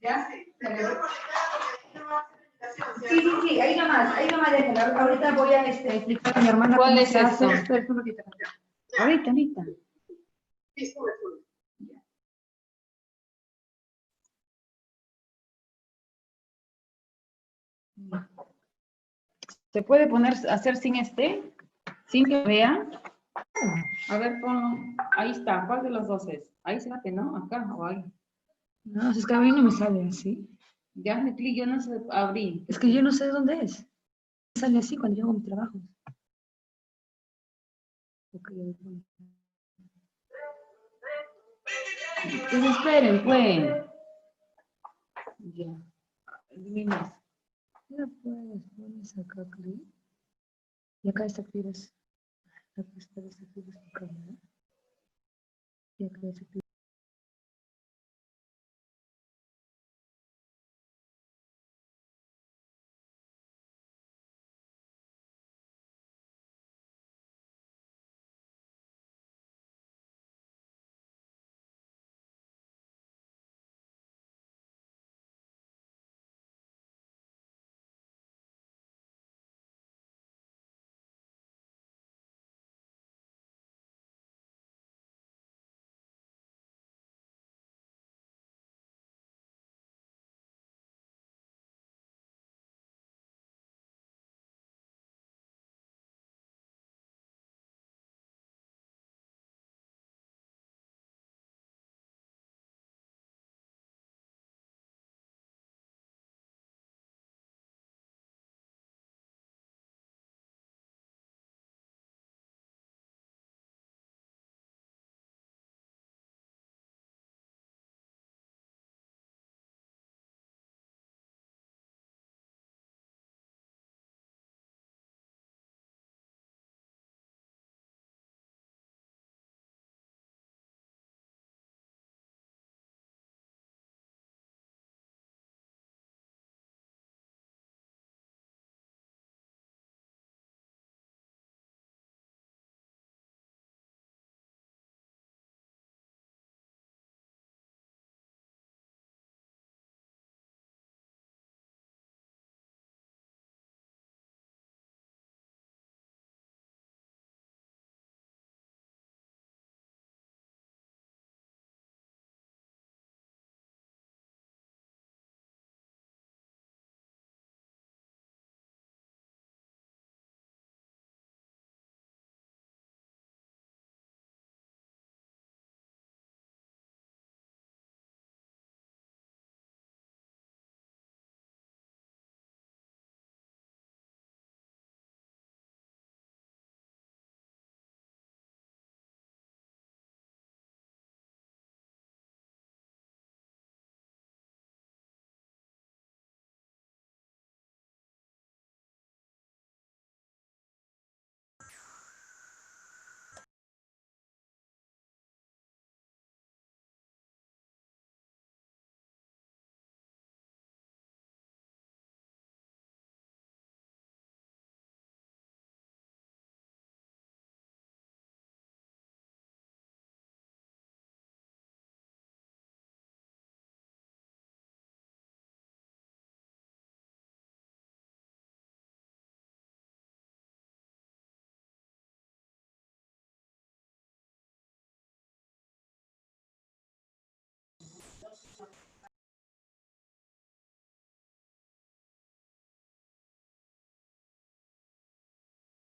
Ya, sí. Sí, ahí nomás déjala. Ahorita voy a explicar a mi hermana ¿Cuál cómo es se hace. esto? Espera un ratito. Ahorita. ¿Se puede hacer sin sin que vea? A ver, ponlo. Ahí está. ¿Cuál de los dos es? Ahí será que no, acá o ahí. No, es que a mí no me sale así. Ya me clic, yo no sé abrir. Es que yo no sé dónde es. Me sale así cuando yo hago mi trabajo. Ok, Pues esperen, pues. Ya. Adivina. ya puedes, pones acá clic. Y acá está activas. Acá está desactivas tu cámara. Y acá desactivas.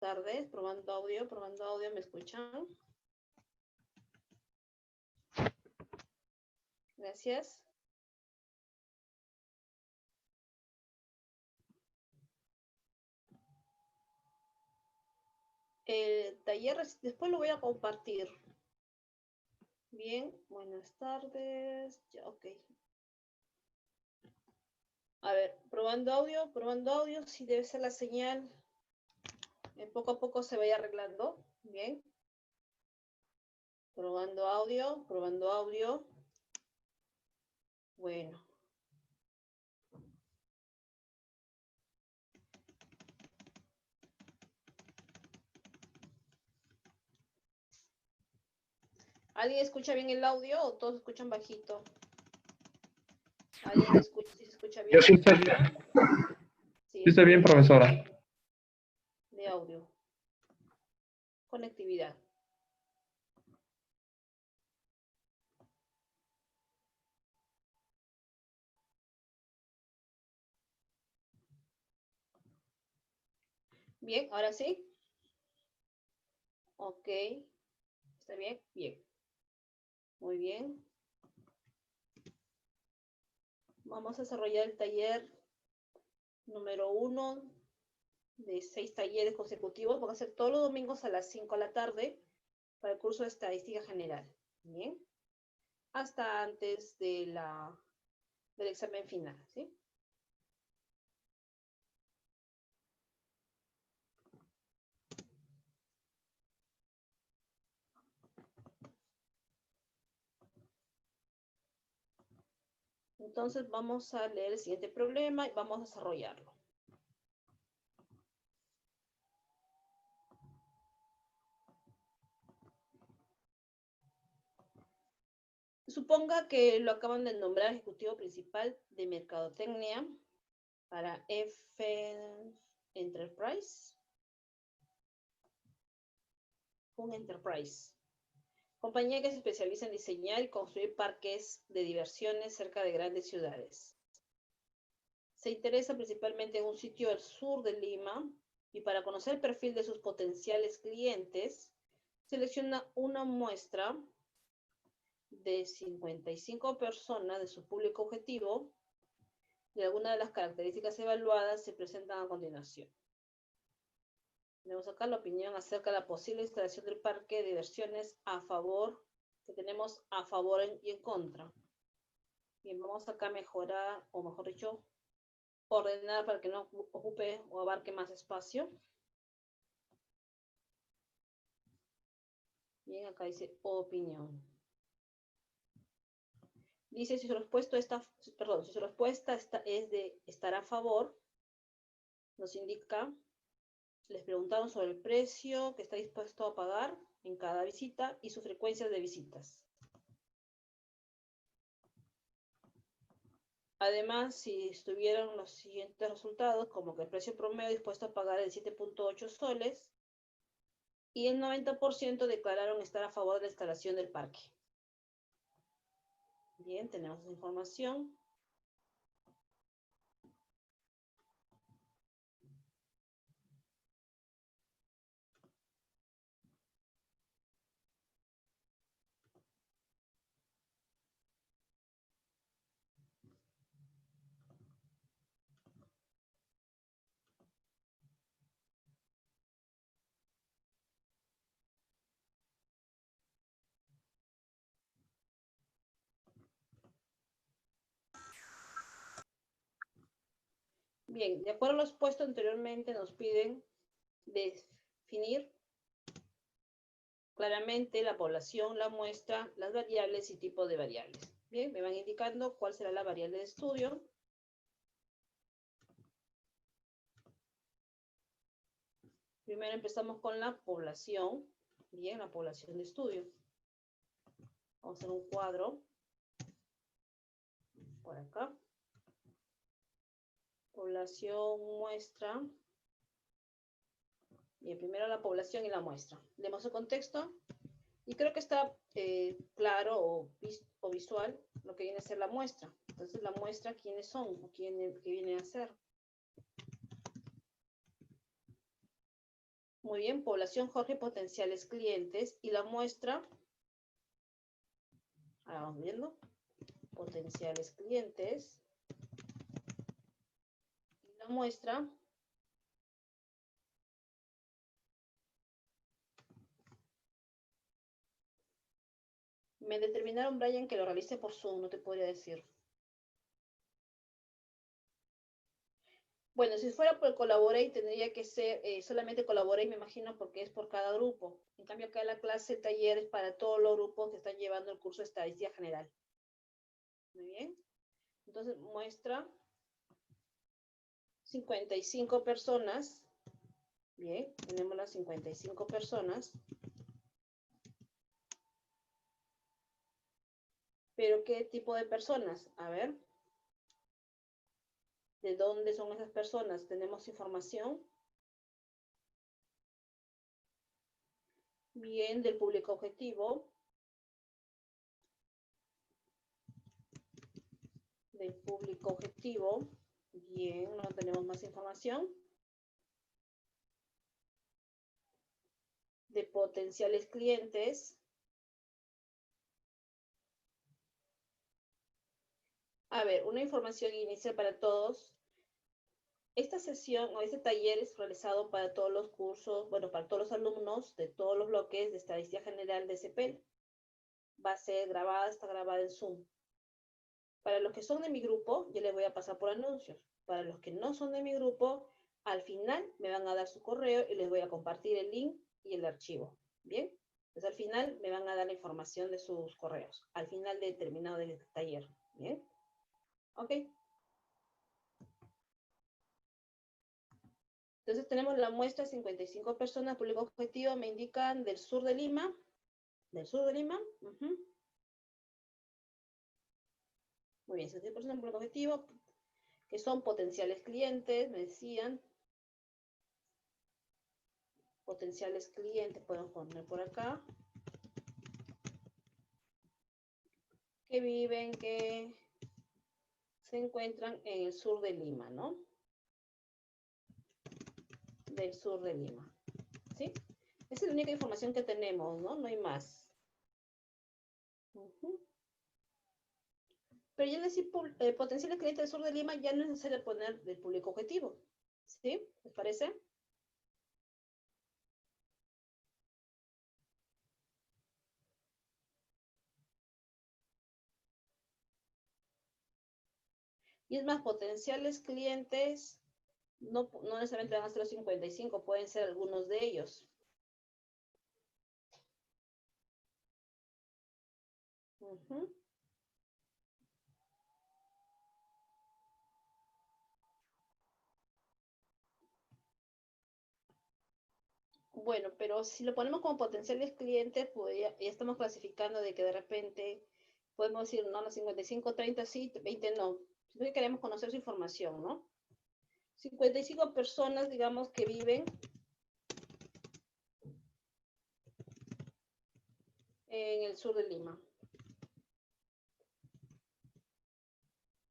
Tardes, probando audio, ¿me escuchan? Gracias. El taller después lo voy a compartir. Bien, buenas tardes. Ya, ok. A ver, probando audio, si debe ser la señal. Poco a poco se vaya arreglando. Bien. Probando audio, probando audio. Bueno. ¿Alguien escucha bien el audio o todos escuchan bajito? ¿Alguien escucha, si se escucha bien? Yo sí estoy bien. Sí, Sí estoy bien, profesora. de audio. Conectividad. Bien, ahora sí. Ok. ¿Está bien? Bien. Muy bien. Vamos a desarrollar el taller número 1 de 6 talleres consecutivos. Van a ser todos los domingos a las 5 de la tarde para el curso de Estadística General. Bien. Hasta antes del examen final, ¿sí? Entonces vamos a leer el siguiente problema y vamos a desarrollarlo. Suponga que lo acaban de nombrar ejecutivo principal de mercadotecnia para F Enterprise. Un Enterprise. Compañía que se especializa en diseñar y construir parques de diversiones cerca de grandes ciudades. Se interesa principalmente en un sitio al sur de Lima y para conocer el perfil de sus potenciales clientes, selecciona una muestra de 55 personas de su público objetivo y algunas de las características evaluadas se presentan a continuación. Tenemos acá la opinión acerca de la posible instalación del parque de diversiones a favor, que tenemos a favor y en contra. Bien, vamos acá a mejorar, o mejor dicho, ordenar para que no ocupe o abarque más espacio. Bien, acá dice opinión. Dice si su respuesta es de estar a favor, nos indica, les preguntaron sobre el precio que está dispuesto a pagar en cada visita y su frecuencia de visitas. Además, si estuvieran los siguientes resultados, como que el precio promedio dispuesto a pagar es 7.8 soles y el 90% declararon estar a favor de la instalación del parque. Bien, tenemos esa información. Bien, de acuerdo a los puestos anteriormente, nos piden definir claramente la población, la muestra, las variables y tipo de variables. Bien, me van indicando cuál será la variable de estudio. Primero empezamos con la población. Bien, la población de estudio. Vamos a hacer un cuadro. Por acá. Población, muestra. Bien, primero la población y la muestra. Leemos el contexto. Y creo que está claro o visual lo que viene a ser la muestra. Entonces, la muestra, ¿quiénes son? ¿O qué viene a ser? Muy bien, población Jorge, potenciales clientes. Y la muestra, ahora vamos viendo, potenciales clientes. Y la muestra, Me determinaron, Brian, que lo realice por Zoom, no te podría decir. Bueno, si fuera por Collaborate, tendría que ser solamente Collaborate, me imagino, porque es por cada grupo. En cambio, acá la clase, el taller es para todos los grupos que están llevando el curso de Estadística General. Muy bien. Entonces, muestra 55 personas. Bien, tenemos las 55 personas. Pero, ¿qué tipo de personas? A ver. ¿De dónde son esas personas? ¿Tenemos información? Bien, del público objetivo. Del público objetivo. Bien, no tenemos más información. De potenciales clientes. A ver, una información inicial para todos. Esta sesión o este taller es realizado para todos los cursos, bueno, para todos los alumnos de todos los bloques de Estadística General de CEPEL. Va a ser grabada, está grabada en Zoom. Para los que son de mi grupo, yo les voy a pasar por anuncios. Para los que no son de mi grupo, al final me van a dar su correo y les voy a compartir el link y el archivo. ¿Bien? Entonces al final me van a dar la información de sus correos. Al final de terminado del taller. ¿Bien? Ok. Entonces tenemos la muestra, 55 personas, público objetivo, me indican del sur de Lima. Del sur de Lima. Muy bien, 60 personas, público objetivo, que son potenciales clientes, me decían. Potenciales clientes, podemos poner por acá. Que viven, que se encuentran en el sur de Lima, ¿no? Del sur de Lima, ¿sí? Esa es la única información que tenemos, ¿no? No hay más. Pero ya decir potenciales clientes del sur de Lima, ya no es necesario poner del público objetivo, ¿sí? ¿Les parece? Y es más, potenciales clientes, no necesariamente van a ser los 55, pueden ser algunos de ellos. Bueno, pero si lo ponemos como potenciales clientes, pues ya estamos clasificando de que de repente podemos decir, no, los 55, 30 sí, 20 no. Si queremos conocer su información, ¿no? 55 personas, digamos, que viven en el sur de Lima.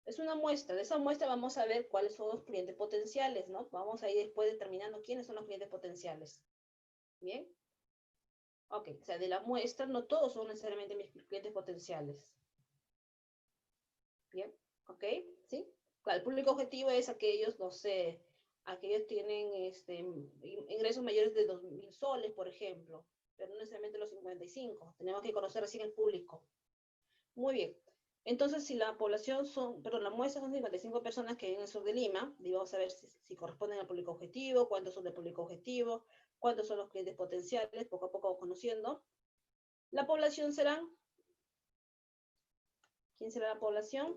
Es una muestra. De esa muestra vamos a ver cuáles son los clientes potenciales, ¿no? Vamos a ir después determinando quiénes son los clientes potenciales. ¿Bien? Ok, o sea, de la muestra no todos son necesariamente mis clientes potenciales. Bien, ok, ¿sí? Claro, el público objetivo es aquellos, no sé, aquellos tienen ingresos mayores de 2.000 soles, por ejemplo, pero no necesariamente los 55. Tenemos que conocer así el público. Muy bien. Entonces, si la población son, perdón, la muestra son 55 personas que viven en el sur de Lima, y vamos a ver si corresponden al público objetivo, cuántos son del público objetivo, cuántos son los clientes potenciales, poco a poco vamos conociendo. La población serán, ¿quién será la población?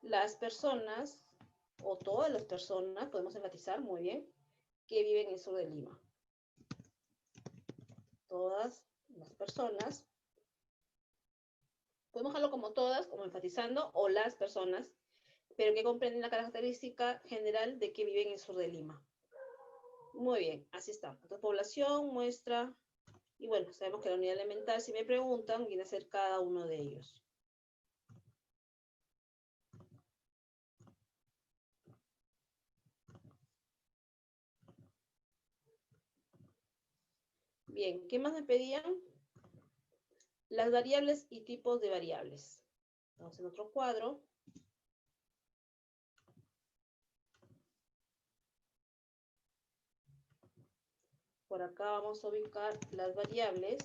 Las personas, o todas las personas, podemos enfatizar muy bien, que viven en el sur de Lima. Todas las personas, podemos dejarlo como todas, como enfatizando, o las personas, pero que comprenden la característica general de que viven en el sur de Lima. Muy bien, así está. Entonces, población, muestra, y bueno, sabemos que la unidad elemental, si me preguntan, viene a ser cada uno de ellos. Bien, ¿qué más me pedían? Las variables y tipos de variables. Vamos en otro cuadro. Por acá vamos a ubicar las variables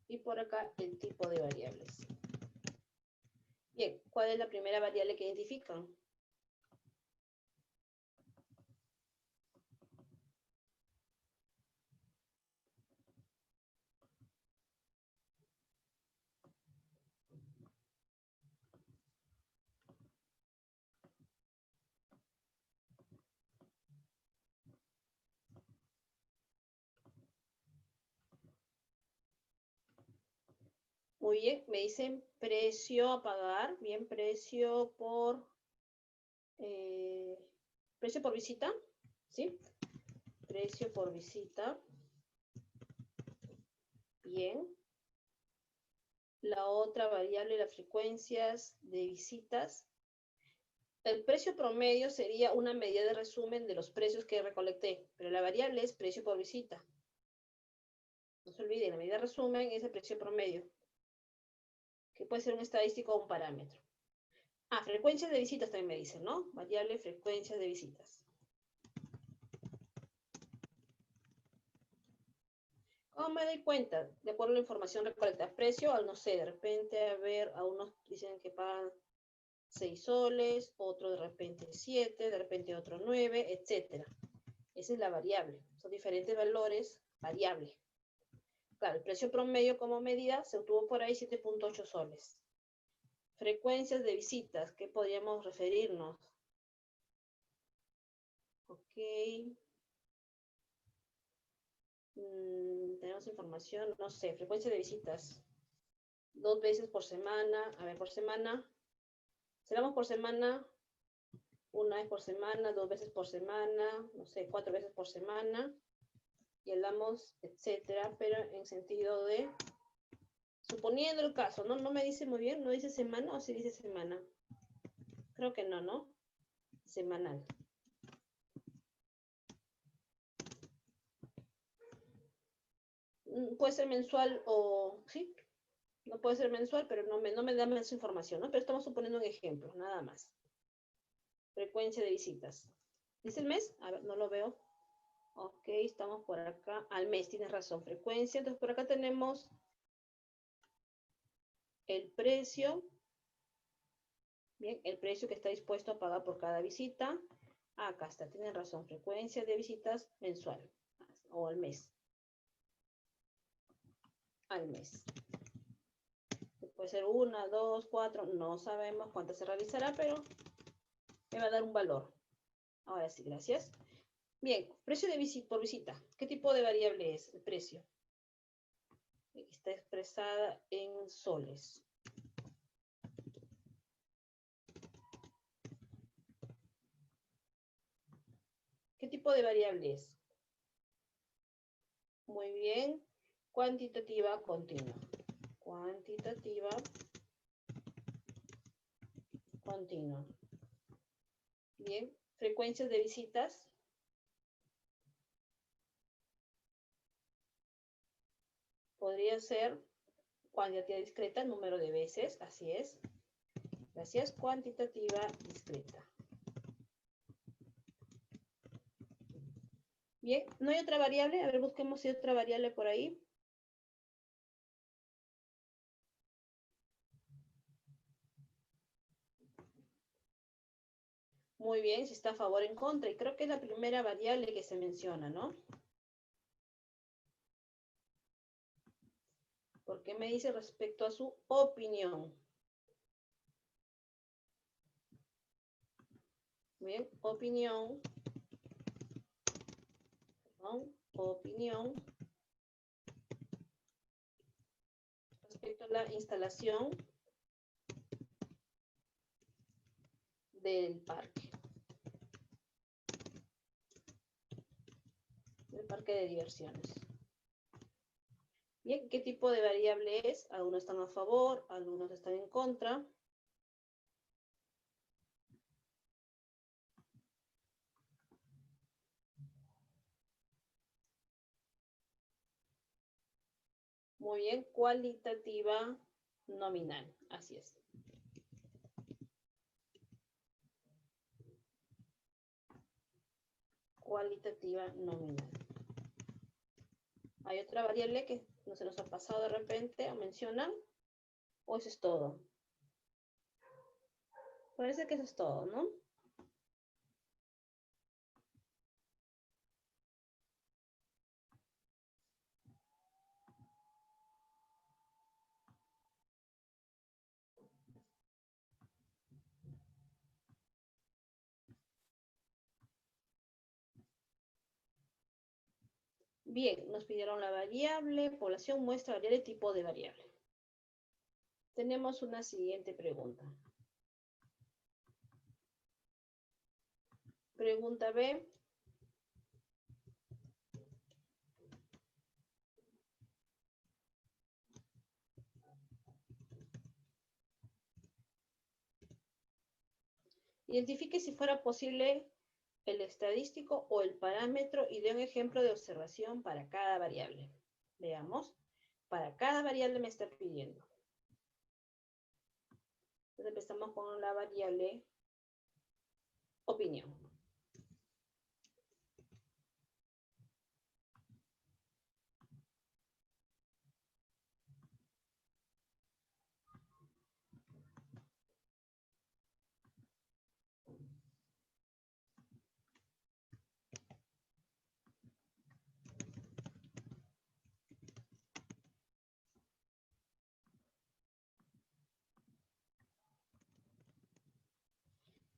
y por acá el tipo de variables. Bien, ¿cuál es la primera variable que identifican? Muy bien, me dicen precio a pagar. Bien, precio por visita, ¿sí? Precio por visita. Bien. La otra variable, las frecuencias de visitas. El precio promedio sería una medida de resumen de los precios que recolecté, pero la variable es precio por visita. No se olviden, la medida de resumen es el precio promedio, que puede ser un estadístico o un parámetro. Ah, frecuencias de visitas también me dicen, ¿no? Variable frecuencias de visitas. ¿Cómo me doy cuenta? De acuerdo a la información recolectada. Precio, al no sé, de repente, a ver, a unos dicen que pagan 6 soles, otro de repente 7, de repente otro 9, etc. Esa es la variable. Son diferentes valores, variable. Claro, el precio promedio como medida se obtuvo por ahí 7.8 soles. Frecuencias de visitas, ¿qué podríamos referirnos? Ok. Tenemos información, no sé, frecuencia de visitas. 2 veces por semana, a ver, por semana. Cerramos por semana, 1 vez por semana, 2 veces por semana, no sé, 4 veces por semana. Y hablamos, etcétera, pero en sentido de, suponiendo el caso, ¿no? No me dice muy bien, ¿no dice semana o sí dice semana? Creo que no, ¿no? Semanal. Puede ser mensual o, sí, no puede ser mensual, pero no me da más información, ¿no? Pero estamos suponiendo un ejemplo, nada más. Frecuencia de visitas. ¿Dice el mes? A ver, no lo veo. Ok, estamos por acá. Al mes, tienes razón. Frecuencia. Entonces, por acá tenemos el precio. Bien, el precio que está dispuesto a pagar por cada visita. Acá está, tienen razón. Frecuencia de visitas mensual. O al mes. Al mes. Puede ser 1, 2, 4. No sabemos cuánto se realizará, pero me va a dar un valor. Ahora sí, gracias. Bien, precio de visita por visita. ¿Qué tipo de variable es el precio? Está expresada en soles. ¿Qué tipo de variable es? Muy bien. Cuantitativa continua. Cuantitativa continua. Bien. Frecuencias de visitas. Podría ser cuantitativa discreta, número de veces, así es. Gracias. Cuantitativa discreta. Bien, ¿no hay otra variable? A ver, busquemos si hay otra variable por ahí. Muy bien, si está a favor o en contra. Y creo que es la primera variable que se menciona, ¿no? Porque me dice respecto a su opinión. Bien, opinión. Perdón, opinión. Respecto a la instalación del parque. Del parque de diversiones. Bien, ¿qué tipo de variable es? Algunos están a favor, algunos están en contra. Muy bien, cualitativa nominal. Así es. Cualitativa nominal. ¿Hay otra variable que no se nos ha pasado de repente o mencionan? ¿O eso es todo? Parece que eso es todo, ¿no? Bien, nos pidieron la variable, población, muestra, variable, tipo de variable. Tenemos una siguiente pregunta. Pregunta B. Identifique si fuera posible el estadístico o el parámetro y dé un ejemplo de observación para cada variable. Veamos. Para cada variable me está pidiendo. Entonces empezamos con la variable opinión.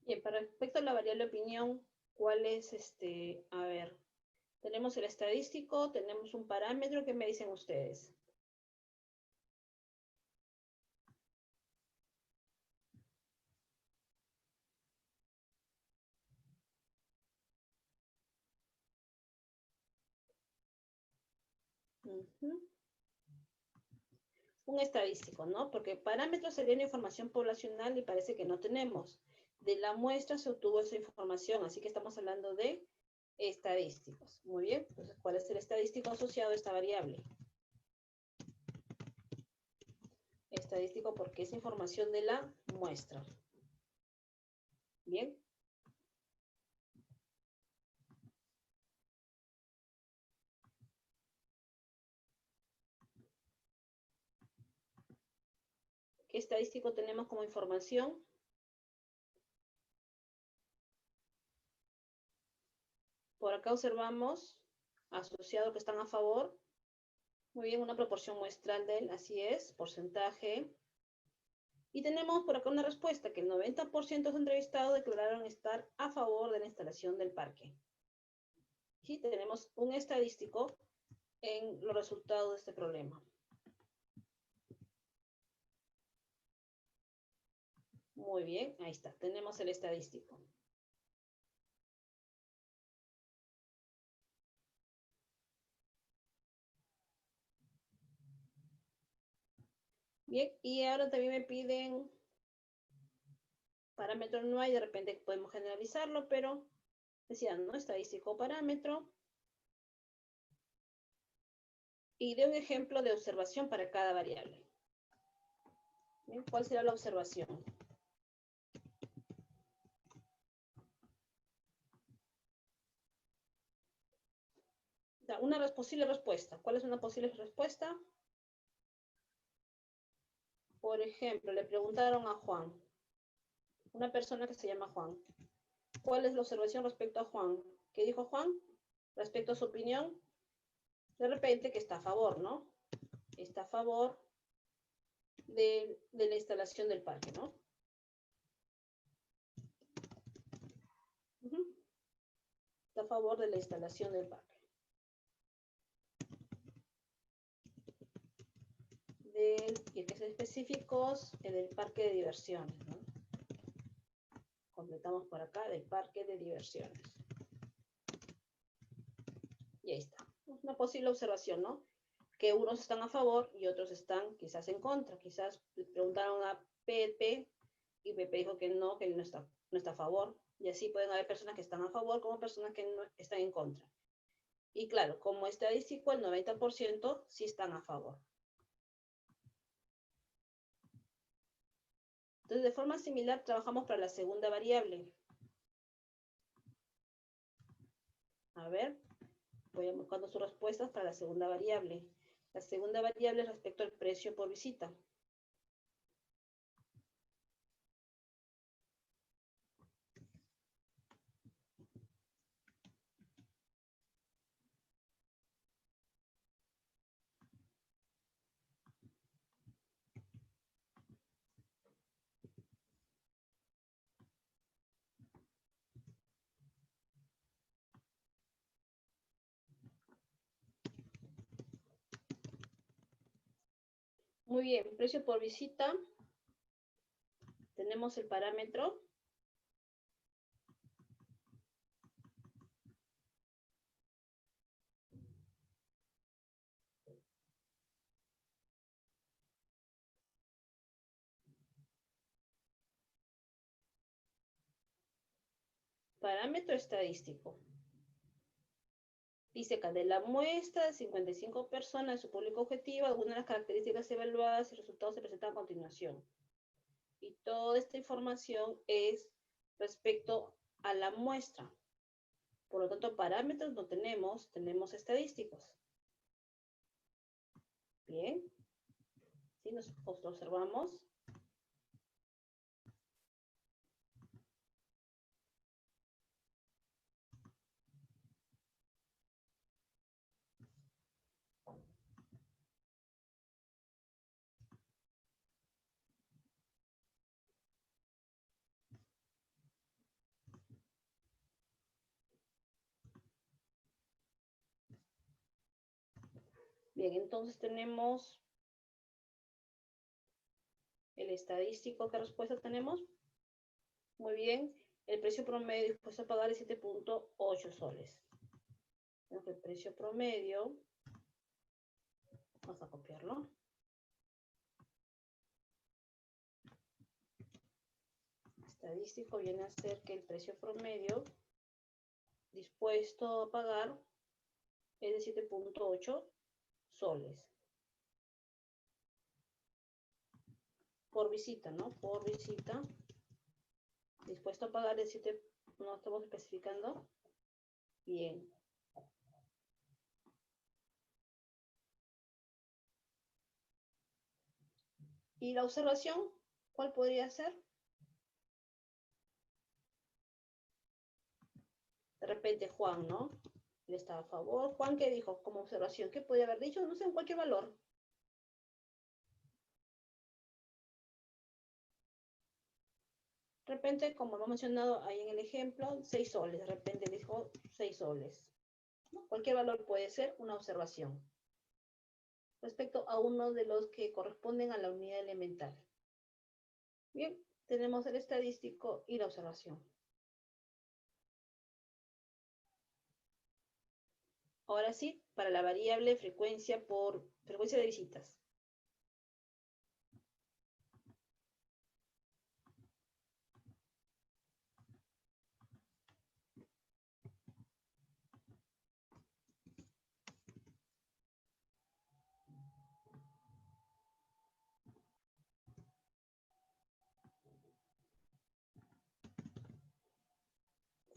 Bien, para respecto a la variable opinión, ¿cuál es A ver, tenemos el estadístico, tenemos un parámetro, ¿qué me dicen ustedes? Un estadístico, ¿no? Porque parámetros sería una información poblacional y parece que no tenemos. De la muestra se obtuvo esa información, así que estamos hablando de estadísticos. Muy bien, entonces, ¿cuál es el estadístico asociado a esta variable? Estadístico porque es información de la muestra. Bien. ¿Qué estadístico tenemos como información? Por acá observamos asociado que están a favor. Muy bien, una proporción muestral del, así es, porcentaje. Y tenemos por acá una respuesta, que el 90% de los entrevistados declararon estar a favor de la instalación del parque. Sí, tenemos un estadístico en los resultados de este problema. Muy bien, ahí está, tenemos el estadístico. Bien, y ahora también me piden parámetros, no hay, de repente podemos generalizarlo, pero decía, ¿no? Estadístico parámetro. Y de un ejemplo de observación para cada variable. Bien, ¿cuál será la observación? Una posible respuesta. ¿Cuál es una posible respuesta? Por ejemplo, le preguntaron a Juan, una persona que se llama Juan, ¿cuál es la observación respecto a Juan? ¿Qué dijo Juan? Respecto a su opinión, de repente que está a favor, ¿no? Está a favor de la instalación del parque, ¿no? Está a favor de la instalación del parque. Y que sean específicos en el parque de diversiones, ¿no? Completamos por acá del parque de diversiones. Y ahí está. Una posible observación, ¿no? Que unos están a favor y otros están quizás en contra. Quizás le preguntaron a Pepe y Pepe dijo que no está a favor. Y así pueden haber personas que están a favor como personas que no están en contra. Y claro, como estadístico, el 90% sí están a favor. Entonces, de forma similar, trabajamos para la segunda variable. A ver, Vayan buscando sus respuestas para la segunda variable. La segunda variable es respecto al precio por visita. Muy bien, precio por visita. Tenemos el parámetro. Parámetro estadístico. Dice acá, de la muestra de 55 personas de su público objetivo, algunas de las características evaluadas y resultados se presentan a continuación. Y toda esta información es respecto a la muestra. Por lo tanto, parámetros no tenemos, tenemos estadísticos. Bien. ¿Sí? Nos observamos. Bien, entonces tenemos el estadístico. ¿Qué respuesta tenemos? Muy bien. El precio promedio dispuesto a pagar es 7.8 soles. El precio promedio, vamos a copiarlo. Estadístico viene a ser que el precio promedio dispuesto a pagar es de 7.8 soles. Por visita, ¿no? Por visita. Dispuesto a pagar de 7, no estamos especificando. Bien. ¿Y la observación? ¿Cuál podría ser? De repente Juan, ¿no? Él está a favor. Juan, ¿qué dijo como observación? ¿Qué podría haber dicho? No sé, en cualquier valor. De repente, como hemos mencionado ahí en el ejemplo, 6 soles. De repente dijo 6 soles. ¿No? Cualquier valor puede ser una observación respecto a uno de los que corresponden a la unidad elemental. Bien, tenemos el estadístico y la observación. Ahora sí, para la variable frecuencia por frecuencia de visitas.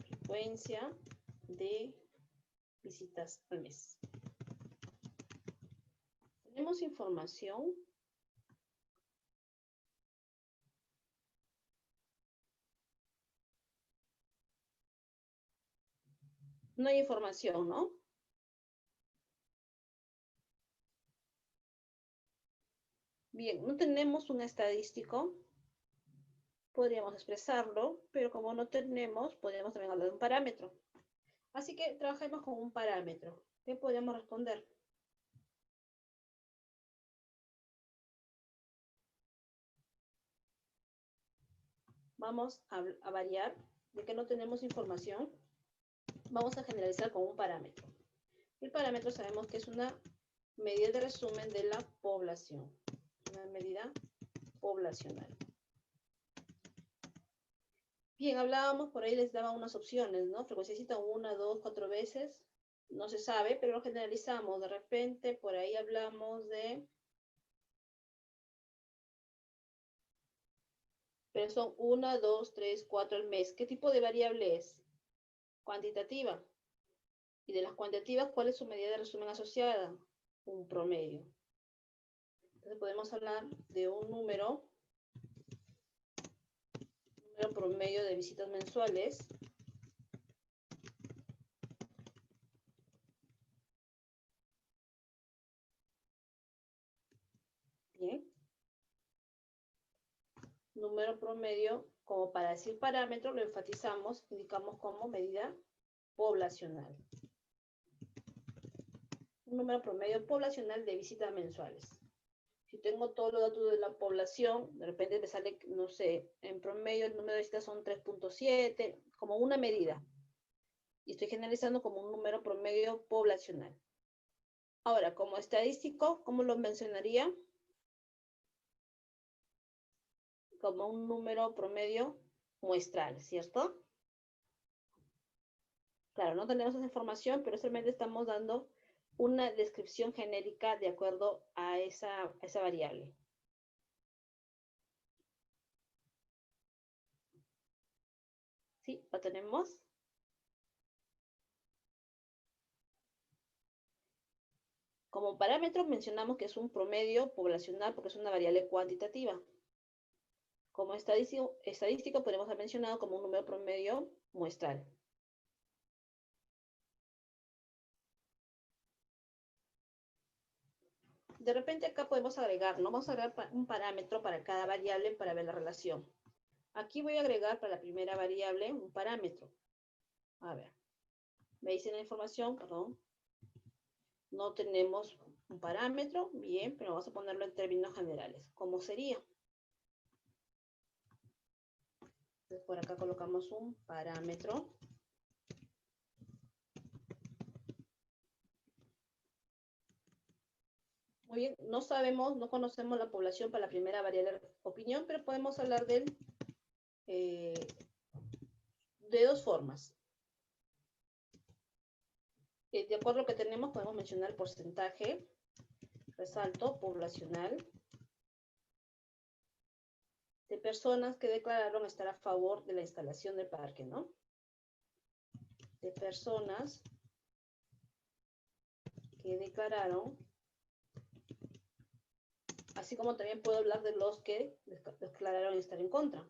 Frecuencia de visitas al mes. Tenemos información. No hay información, ¿no? Bien, no tenemos un estadístico. Podríamos expresarlo, pero como no tenemos, podríamos también hablar de un parámetro. Así que trabajemos con un parámetro. ¿Qué podemos responder? Vamos a variar de que no tenemos información. Vamos a generalizar con un parámetro. El parámetro sabemos que es una medida de resumen de la población. Una medida poblacional. Bien, hablábamos, por ahí les daba unas opciones, ¿no? Frecuencia de cita 1, 2, 4 veces. No se sabe, pero lo generalizamos. De repente, por ahí hablamos de... Pero son 1, 2, 3, 4 al mes. ¿Qué tipo de variable es? Cuantitativa. Y de las cuantitativas, ¿cuál es su medida de resumen asociada? Un promedio. Entonces podemos hablar de un número promedio de visitas mensuales. Bien. Número promedio, como para decir parámetro, lo enfatizamos, indicamos como medida poblacional. Un número promedio poblacional de visitas mensuales. Si tengo todos los datos de la población, de repente me sale, no sé, en promedio el número de visitas son 3.7, como una medida. Y estoy generalizando como un número promedio poblacional. Ahora, como estadístico, ¿cómo lo mencionaría? Como un número promedio muestral, ¿cierto? Claro, no tenemos esa información, pero solamente estamos dando una descripción genérica de acuerdo a esa variable. ¿Sí? ¿Lo tenemos? Como parámetro mencionamos que es un promedio poblacional porque es una variable cuantitativa. Como estadístico podemos haber mencionado como un número promedio muestral. De repente acá podemos agregar, ¿no? Vamos a agregar un parámetro para cada variable para ver la relación. Aquí voy a agregar para la primera variable un parámetro. A ver, me dicen la información, perdón. No tenemos un parámetro, bien, pero vamos a ponerlo en términos generales. ¿Cómo sería? Entonces por acá colocamos un parámetro. Muy bien, no sabemos, no conocemos la población para la primera variable opinión, pero podemos hablar de dos formas. De acuerdo a lo que tenemos, podemos mencionar el porcentaje, resalto, poblacional, de personas que declararon estar a favor de la instalación del parque, ¿no? De personas que declararon, así como también puedo hablar de los que declararon estar en contra.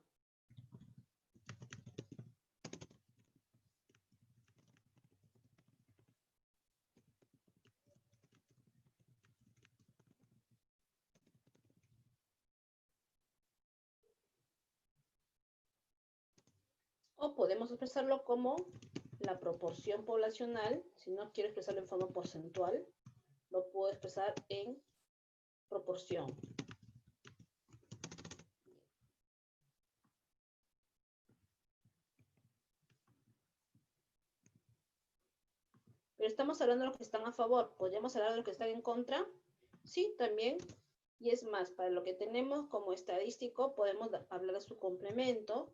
O podemos expresarlo como la proporción poblacional. Si no quiero expresarlo en forma porcentual, lo puedo expresar en proporción. Pero estamos hablando de los que están a favor. ¿Podríamos hablar de los que están en contra? Sí, también. Y es más, para lo que tenemos como estadístico, podemos hablar de su complemento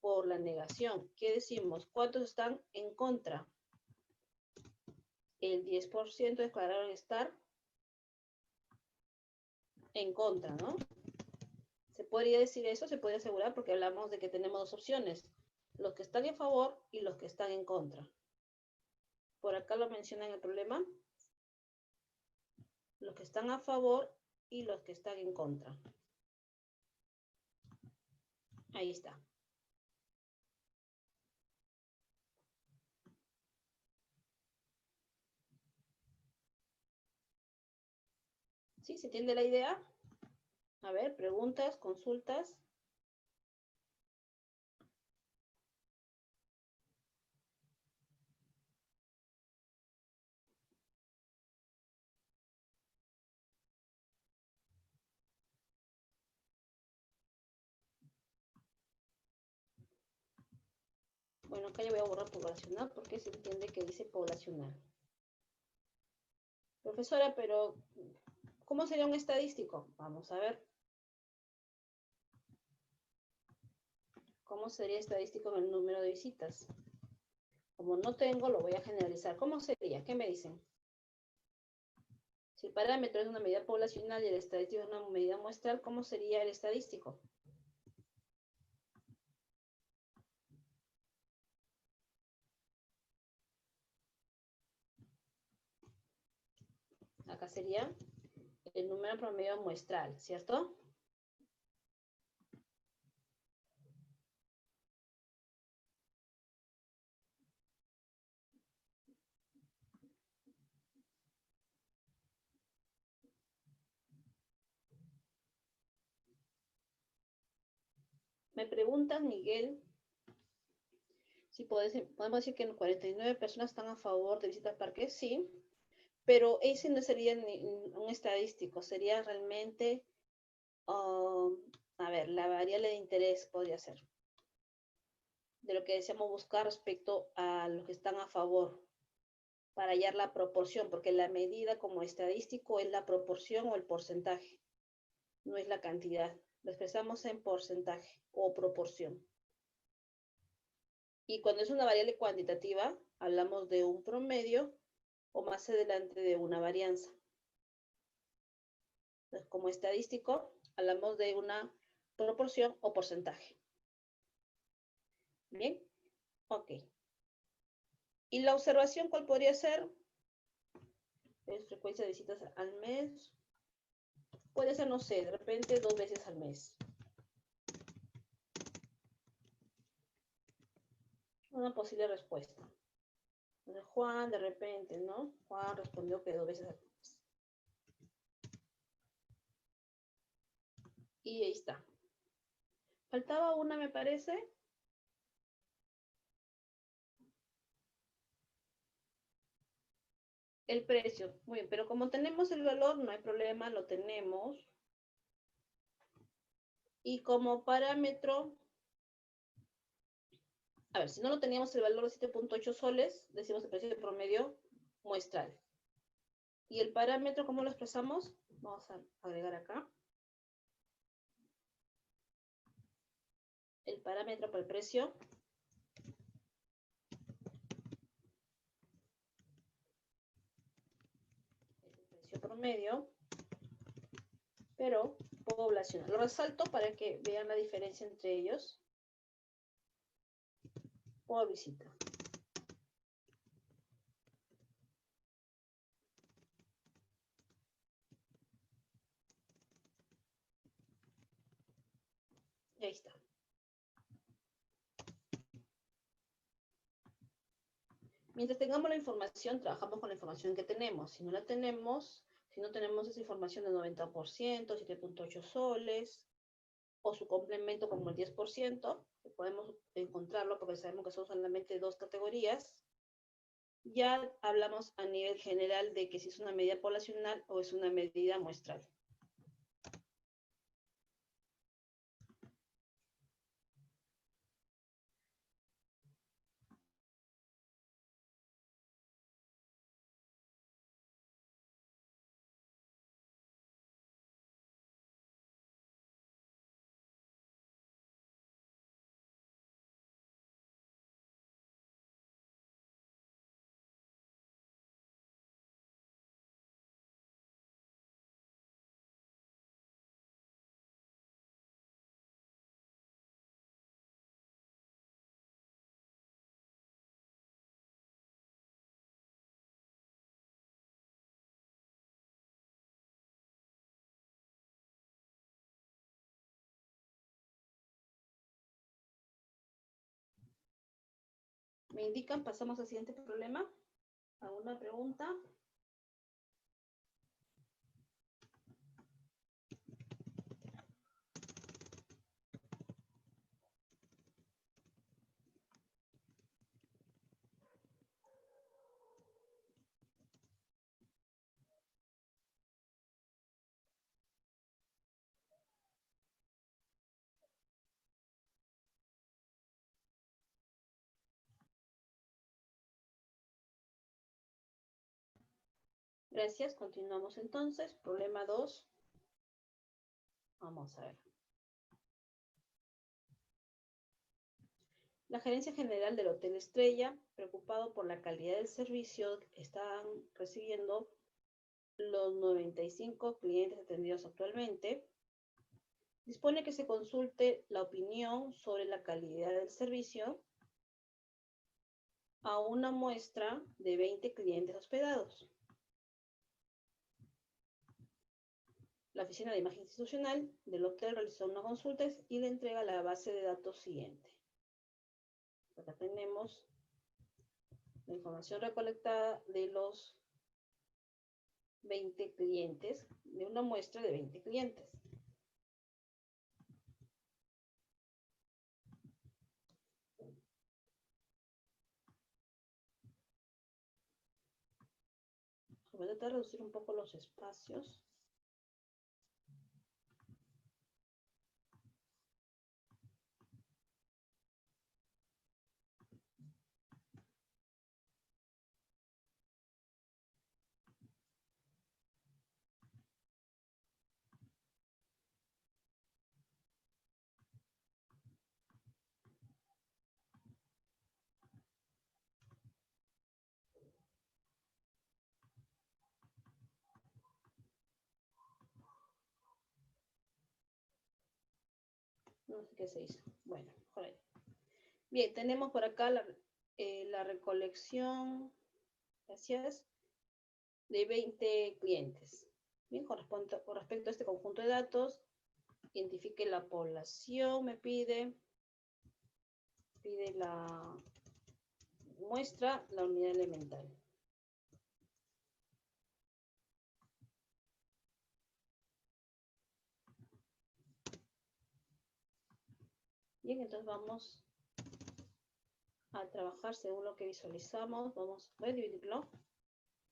por la negación. ¿Qué decimos? ¿Cuántos están en contra? El 10% declararon estar en contra, ¿no? ¿Se podría decir eso? Se puede asegurar porque hablamos de que tenemos dos opciones. Los que están a favor y los que están en contra. Por acá lo menciona en el problema. Los que están a favor y los que están en contra. Ahí está. ¿Sí? ¿Se entiende la idea? A ver, preguntas, consultas. Bueno, acá yo voy a borrar poblacional porque se entiende que dice poblacional. Profesora, pero ¿cómo sería un estadístico? Vamos a ver. ¿Cómo sería estadístico en el número de visitas? Como no tengo, lo voy a generalizar. ¿Cómo sería? ¿Qué me dicen? Si el parámetro es una medida poblacional y el estadístico es una medida muestral, ¿cómo sería el estadístico? acá sería el número promedio muestral, ¿cierto? Me preguntan, Miguel, si podemos decir que 49 personas están a favor de visitar parques, sí, pero ese no sería un estadístico, sería realmente, a ver, la variable de interés podría ser, de lo que deseamos buscar respecto a los que están a favor, para hallar la proporción, porque la medida como estadístico es la proporción o el porcentaje, no es la cantidad, lo expresamos en porcentaje o proporción. Y cuando es una variable cuantitativa, hablamos de un promedio o más adelante de una varianza. Entonces, como estadístico, hablamos de una proporción o porcentaje. ¿Bien? Ok. ¿Y la observación cuál podría ser? Es frecuencia de visitas al mes. Puede ser, no sé, de repente 2 veces al mes. Una posible respuesta. Entonces, Juan, de repente, ¿no? Juan respondió que 2 veces al mes. Y ahí está. Faltaba una, me parece. El precio. Muy bien, pero como tenemos el valor, no hay problema, lo tenemos. Y como parámetro, a ver, si no lo teníamos el valor de 7.8 soles, decimos el precio de promedio muestral. ¿Y el parámetro cómo lo expresamos? Vamos a agregar acá. El parámetro para el precio. Es el precio promedio, pero poblacional. Lo resalto para que vean la diferencia entre ellos. Por visita. Y ahí está. Mientras tengamos la información, trabajamos con la información que tenemos. Si no la tenemos, si no tenemos esa información del 90%, 7.8 soles, o su complemento como el 10%, que podemos encontrarlo porque sabemos que son solamente 2 categorías, ya hablamos a nivel general de que si es una medida poblacional o es una medida muestral. ¿Me indican? Pasamos al siguiente problema. ¿Alguna pregunta? Gracias. Continuamos entonces. Problema 2. Vamos a ver. La Gerencia General del Hotel Estrella, preocupado por la calidad del servicio que están recibiendo los 95 clientes atendidos actualmente, dispone que se consulte la opinión sobre la calidad del servicio a una muestra de 20 clientes hospedados. La oficina de imagen institucional del hotel realizó una consulta y le entrega la base de datos siguiente. Acá tenemos la información recolectada de los 20 clientes, de una muestra de 20 clientes. Voy a tratar de reducir un poco los espacios. No sé qué se hizo. Bueno, por ahí. Bien, tenemos por acá la recolección, gracias, de 20 clientes. Bien, con respecto a este conjunto de datos, identifique la población, me pide la muestra, la unidad elemental. Bien, entonces vamos a trabajar según lo que visualizamos. Voy a dividirlo,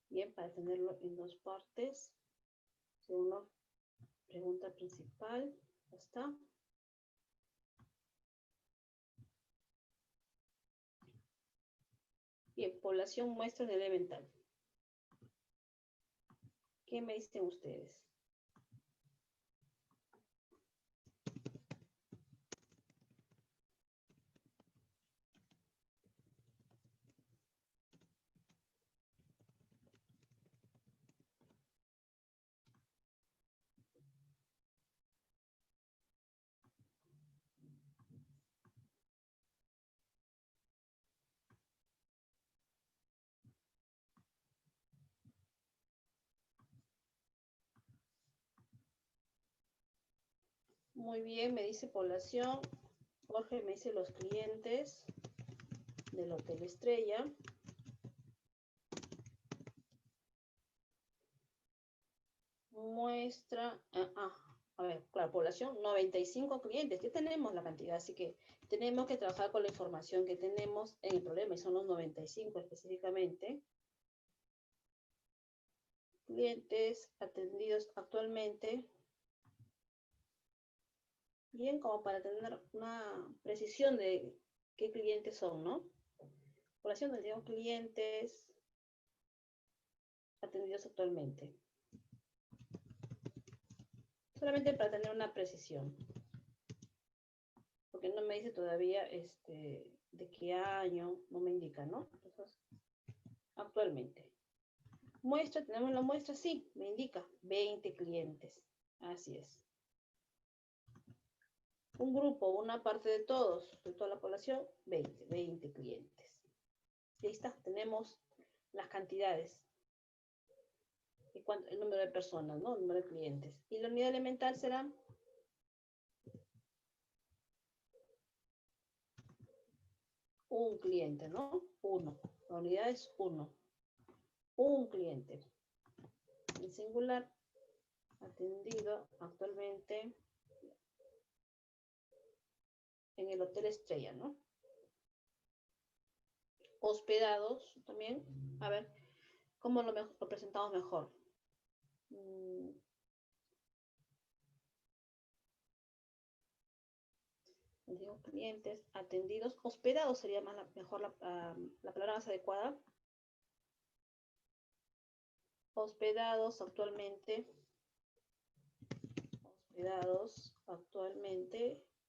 bien, para tenerlo en dos partes. Según la pregunta principal, ya está. Bien, población muestra de elemental. ¿Qué me dicen ustedes? Muy bien, me dice población. Jorge me dice los clientes del Hotel Estrella. Muestra, a ver, claro, población, 95 clientes. Ya tenemos la cantidad, así que tenemos que trabajar con la información que tenemos en el problema, y son los 95 específicamente. Clientes atendidos actualmente. Bien, como para tener una precisión de qué clientes son, ¿no? Población de clientes atendidos actualmente. Solamente para tener una precisión. Porque no me dice todavía de qué año, no me indica, ¿no? Entonces, actualmente. Muestra, tenemos la muestra, sí, me indica 20 clientes. Así es. Un grupo, una parte de todos, de toda la población, 20 clientes. Y ahí está, tenemos las cantidades. El número de personas, ¿no? El número de clientes. Y la unidad elemental será un cliente, ¿no? Uno. La unidad es uno. Un cliente. En singular, atendido actualmente en el Hotel Estrella, ¿no? Hospedados también. A ver, ¿cómo lo presentamos mejor? Digo, clientes atendidos, hospedados sería más mejor la palabra más adecuada. Hospedados actualmente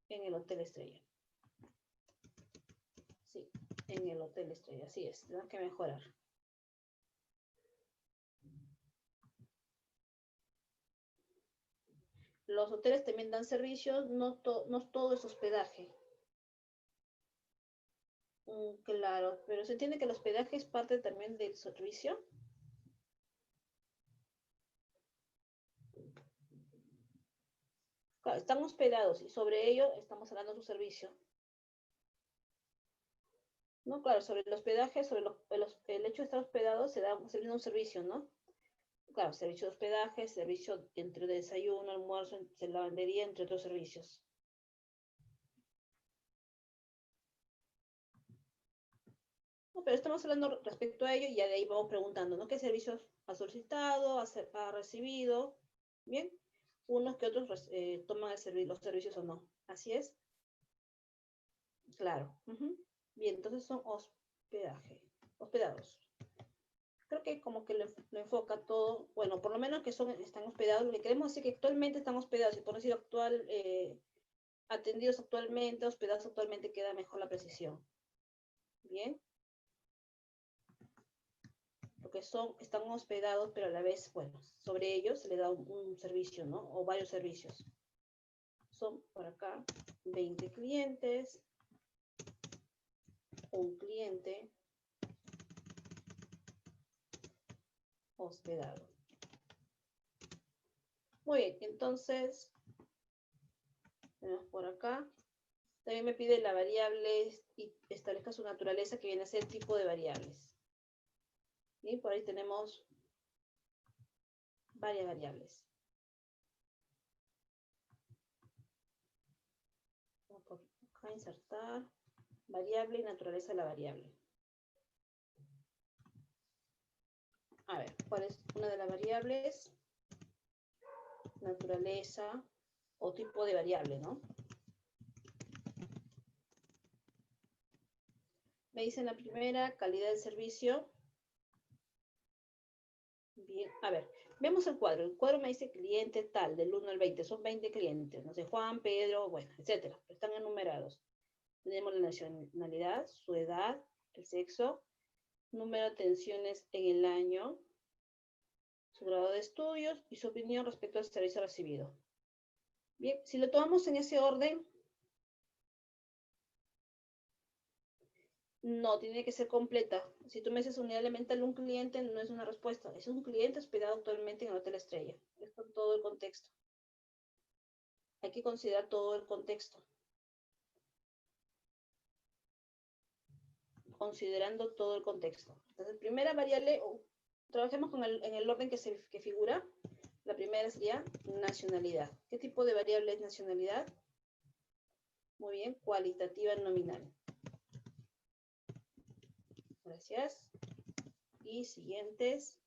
en el Hotel Estrella. Sí, en el Hotel Estrella, así es, tenemos que mejorar. Los hoteles también dan servicios, no todo es hospedaje. Claro, pero se entiende que el hospedaje es parte también del servicio. Claro, están hospedados y sobre ello estamos hablando de su servicio. No, claro, sobre el hospedaje, sobre el hecho de estar hospedado se brinda un servicio, ¿no? Claro, servicio de hospedaje, servicio entre desayuno, almuerzo, lavandería, entre otros servicios. No, pero estamos hablando respecto a ello y ya de ahí vamos preguntando, ¿no? ¿Qué servicios ha solicitado, ha recibido? Bien, unos que otros toman los servicios o no. Así es. Claro. Ujú. Bien, entonces son hospedados. Creo que como que lo enfoca todo, bueno, por lo menos que están hospedados, lo que queremos decir que actualmente están hospedados, y por decir atendidos actualmente, hospedados actualmente, queda mejor la precisión. Bien. Lo que están hospedados, pero a la vez, bueno, sobre ellos se le da un servicio, ¿no? O varios servicios. Son por acá 20 clientes, un cliente hospedado. Muy bien, entonces, tenemos por acá. También me pide la variable y establezca su naturaleza, que viene a ser el tipo de variables. Y por ahí tenemos varias variables. Vamos por acá, insertar, variable y naturaleza de la variable. A ver, ¿cuál es una de las variables? Naturaleza o tipo de variable, ¿no? Me dicen la primera, calidad del servicio. Bien, a ver, vemos el cuadro. El cuadro me dice cliente tal, del 1 al 20. Son 20 clientes. No sé, Juan, Pedro, bueno, etcétera. Están enumerados. Tenemos la nacionalidad, su edad, el sexo, número de atenciones en el año, su grado de estudios y su opinión respecto al servicio recibido. Bien, si lo tomamos en ese orden, no, tiene que ser completa. Si tú me dices unidad elemental un cliente, no es una respuesta. Es un cliente hospedado actualmente en el Hotel Estrella. Es con todo el contexto. Hay que considerar todo el contexto. Considerando todo el contexto. Entonces, primera variable, trabajemos en el orden que figura. La primera sería nacionalidad. ¿Qué tipo de variable es nacionalidad? Muy bien, cualitativa nominal. Gracias. Y siguientes.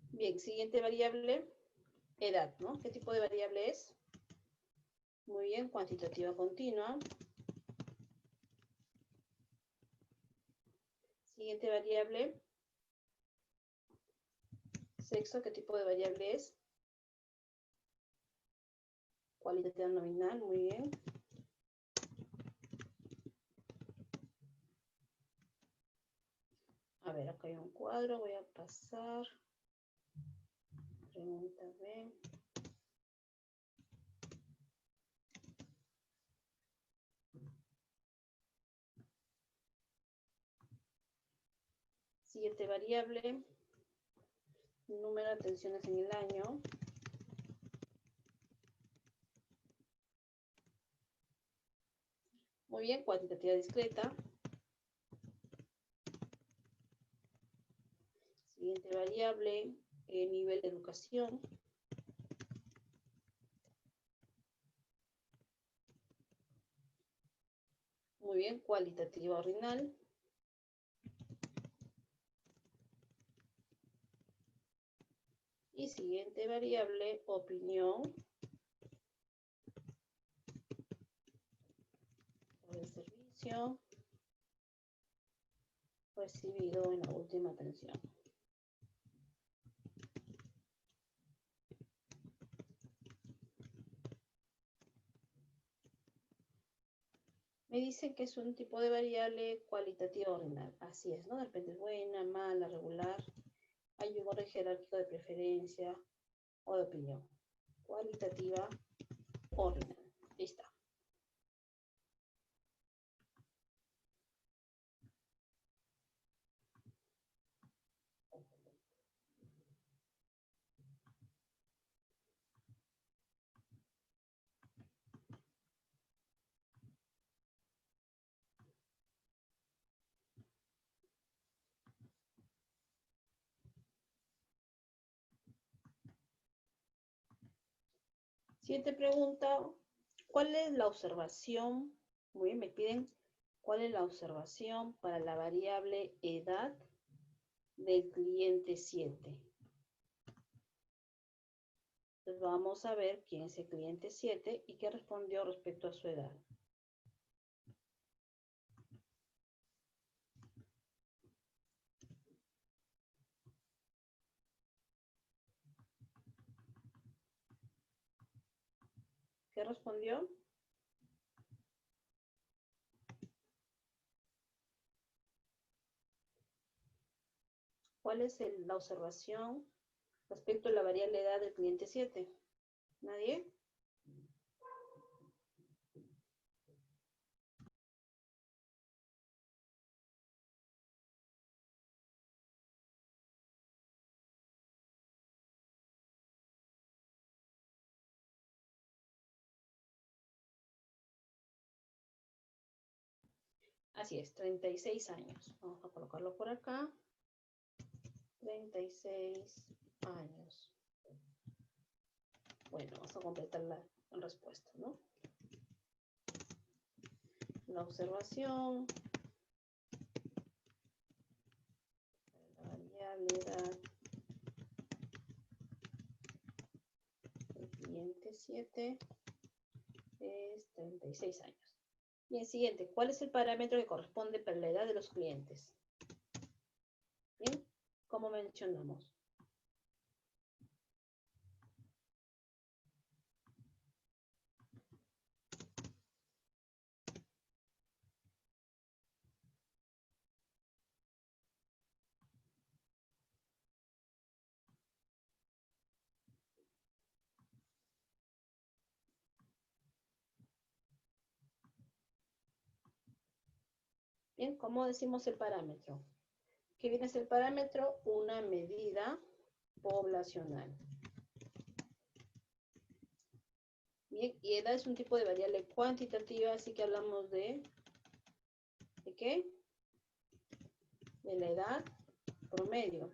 Bien, siguiente variable, edad, ¿no? ¿Qué tipo de variable es? Muy bien, cuantitativa continua. Siguiente variable, sexo, ¿qué tipo de variable es? Cualitativa nominal, muy bien. A ver, acá hay un cuadro, voy a pasar. Pregunta B. Siguiente variable, número de atenciones en el año. Muy bien, cuantitativa discreta. Siguiente variable, nivel de educación. Muy bien, cualitativa ordinal. Y siguiente variable, opinión. Por el servicio recibido en la última atención. Me Me dicen que es un tipo de variable cualitativa ordinal. Así es, ¿no? De repente es buena, mala, regular. Hay un orden jerárquico de preferencia o de opinión. Cualitativa ordinal. Ahí está. Siguiente pregunta. ¿Cuál es la observación? Muy bien, me piden cuál es la observación para la variable edad del cliente 7. Entonces vamos a ver quién es el cliente 7 y qué respondió respecto a su edad. ¿Qué respondió? ¿Cuál es la observación respecto a la variable edad del cliente 7? ¿Nadie? Así es, 36 años. Vamos a colocarlo por acá. 36 años. Bueno, vamos a completar la respuesta, ¿no? La observación, la variable edad del cliente 7 es 36 años. Bien, siguiente, ¿cuál es el parámetro que corresponde para la edad de los clientes? Bien, ¿cómo mencionamos? Bien, ¿cómo decimos el parámetro? ¿Qué viene a ser el parámetro? Una medida poblacional. Bien, y edad es un tipo de variable cuantitativa, así que hablamos ¿de qué? De la edad promedio.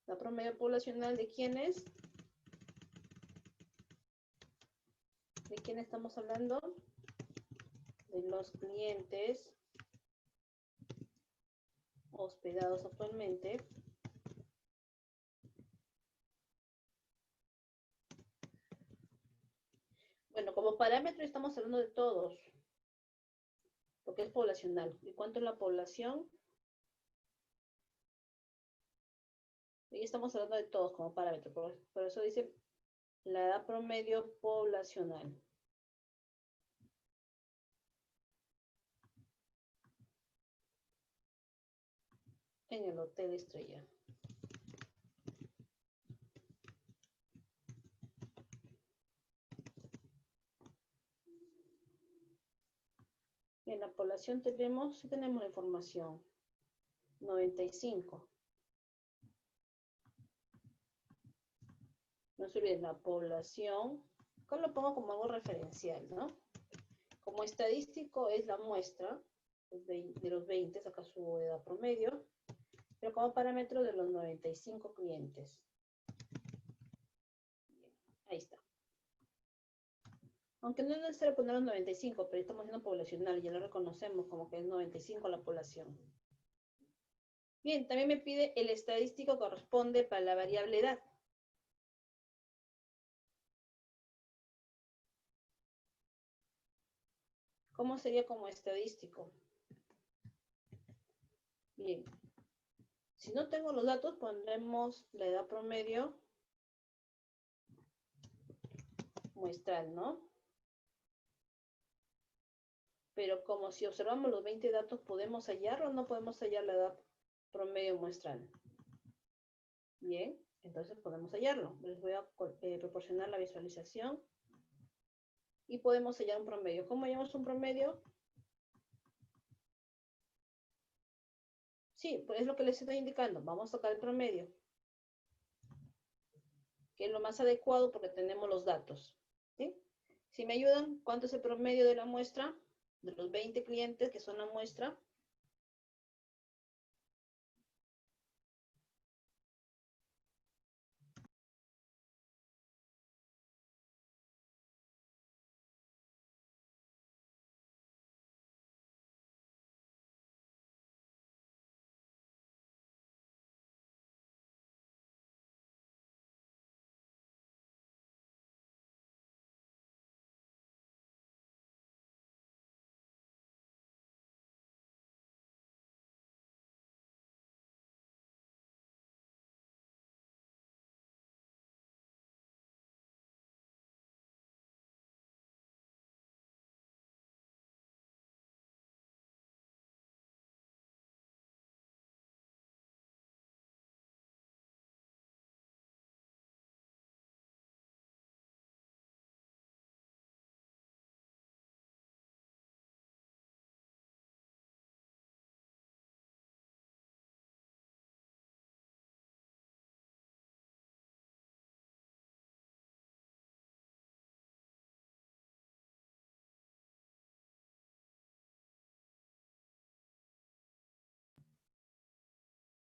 La promedio poblacional ¿de quién es? ¿De quién estamos hablando? De los clientes hospedados actualmente. Bueno, como parámetro estamos hablando de todos, porque es poblacional. ¿Y cuánto es la población? Y estamos hablando de todos como parámetro, por eso dice la edad promedio poblacional. En el Hotel Estrella. En la población tenemos la información. 95. No se olviden, la población, acá lo pongo como algo referencial, ¿no? Como estadístico es la muestra de los 20, acá su edad promedio, pero como parámetro de los 95 clientes. Bien, ahí está. Aunque no es necesario poner los 95, pero estamos haciendo poblacional, ya lo reconocemos como que es 95 la población. Bien, también me pide el estadístico que corresponde para la variable edad. ¿Cómo sería como estadístico? Bien. Si no tengo los datos, pondremos la edad promedio muestral, ¿no? Pero como si observamos los 20 datos, ¿podemos hallarlo o no podemos hallar la edad promedio muestral? Bien, entonces podemos hallarlo. Les voy a proporcionar la visualización y podemos hallar un promedio. ¿Cómo hallamos un promedio? Sí, pues es lo que les estoy indicando. Vamos a sacar el promedio, que es lo más adecuado porque tenemos los datos. ¿Sí? Si me ayudan, ¿cuánto es el promedio de la muestra? De los 20 clientes que son la muestra.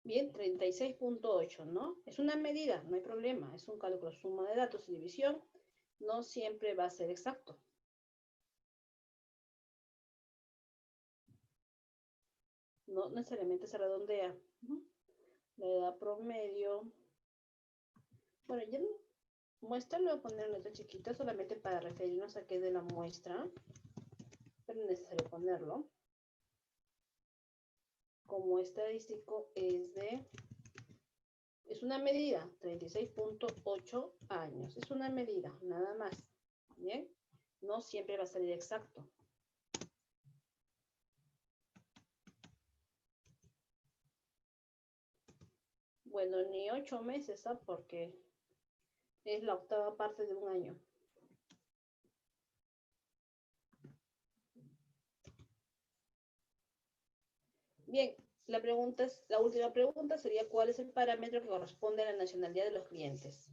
Bien, 36.8, ¿no? Es una medida, no hay problema. Es un cálculo suma de datos y división. No siempre va a ser exacto. No necesariamente se redondea. ¿No? La edad promedio. Bueno, ya no. Muestra lo voy a poner en letra chiquita solamente para referirnos a qué es de la muestra. Pero no es necesario ponerlo. Como estadístico es una medida, 36.8 años. Es una medida, nada más. ¿Bien? No siempre va a salir exacto. Bueno, ni 8 meses, ¿ah? Porque es la octava parte de un año. Bien, la última pregunta sería ¿cuál es el parámetro que corresponde a la nacionalidad de los clientes?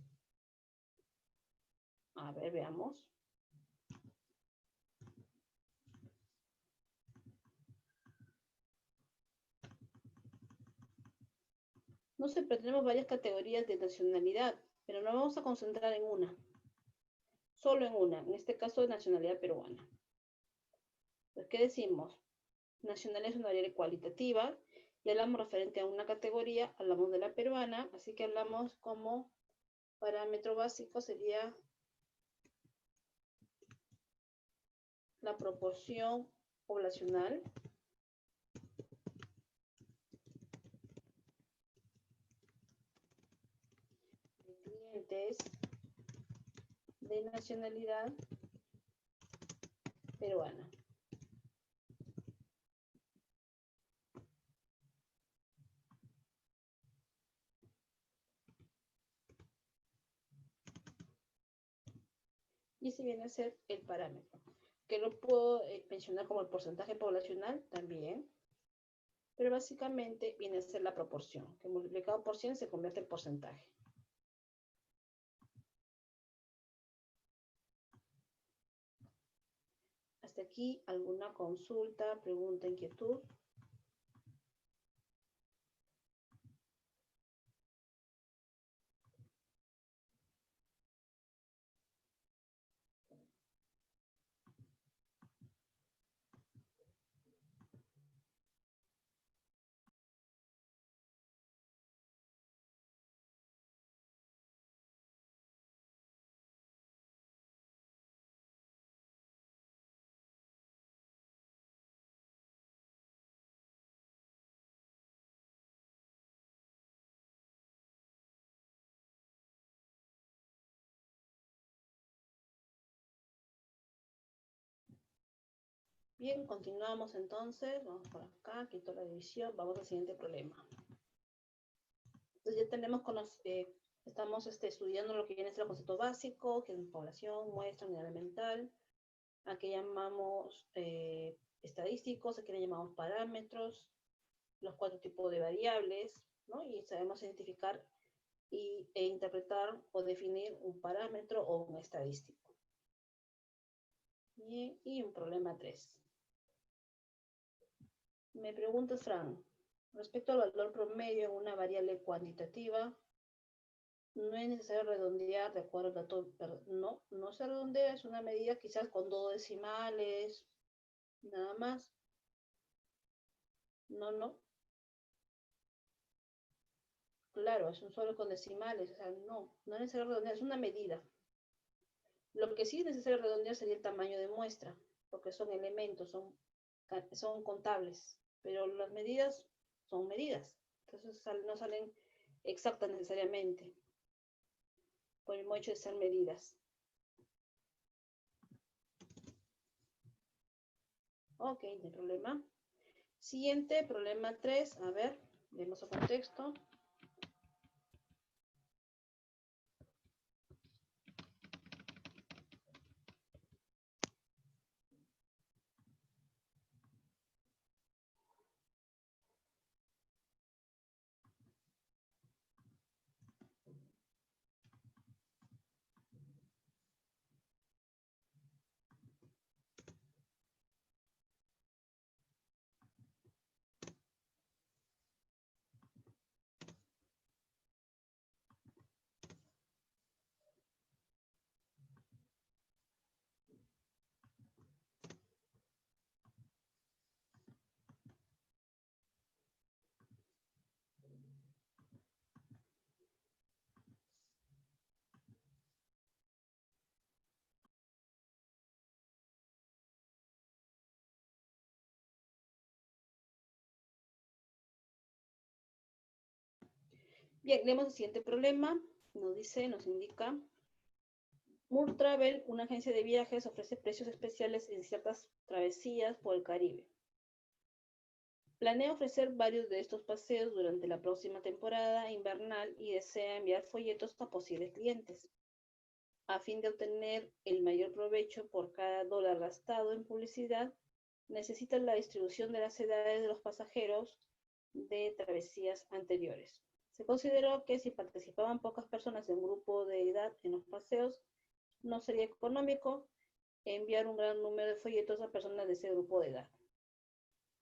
A ver, veamos. No sé, pero tenemos varias categorías de nacionalidad, pero nos vamos a concentrar en una. Solo en una, en este caso de nacionalidad peruana. Pues, ¿qué decimos? Nacionalidad es una variable cualitativa y hablamos referente a una categoría, hablamos de la peruana, así que hablamos como parámetro básico sería la proporción poblacional de clientes de nacionalidad peruana. Y ese viene a ser el parámetro, que lo puedo mencionar como el porcentaje poblacional también, pero básicamente viene a ser la proporción, que multiplicado por 100 se convierte en porcentaje. Hasta aquí, ¿alguna consulta, pregunta, inquietud? Bien, continuamos entonces. Vamos por acá, quito la división. Vamos al siguiente problema. Entonces ya tenemos estamos estudiando lo que viene a ser el concepto básico, que es población, muestra, unidad elemental. Aquí llamamos estadísticos, aquí le llamamos parámetros, los 4 tipos de variables, ¿no? Y sabemos identificar e interpretar o definir un parámetro o un estadístico. Bien, y un problema 3. Me preguntas, Fran, respecto al valor promedio en una variable cuantitativa, no es necesario redondear de acuerdo al dato, no se redondea, es una medida quizás con 2 decimales, nada más. No, claro, es un solo con decimales, o sea, no es necesario redondear, es una medida. Lo que sí es necesario redondear sería el tamaño de muestra, porque son elementos, son contables, pero las medidas son medidas, entonces no salen exactas necesariamente, por el hecho de ser medidas. Ok, no hay problema. Siguiente, problema 3, a ver, vemos el contexto. Bien, leemos el siguiente problema. Nos indica, Moore Travel, una agencia de viajes, ofrece precios especiales en ciertas travesías por el Caribe. Planea ofrecer varios de estos paseos durante la próxima temporada invernal y desea enviar folletos a posibles clientes. A fin de obtener el mayor provecho por cada dólar gastado en publicidad, necesita la distribución de las edades de los pasajeros de travesías anteriores. Se consideró que si participaban pocas personas de un grupo de edad en los paseos, no sería económico enviar un gran número de folletos a personas de ese grupo de edad.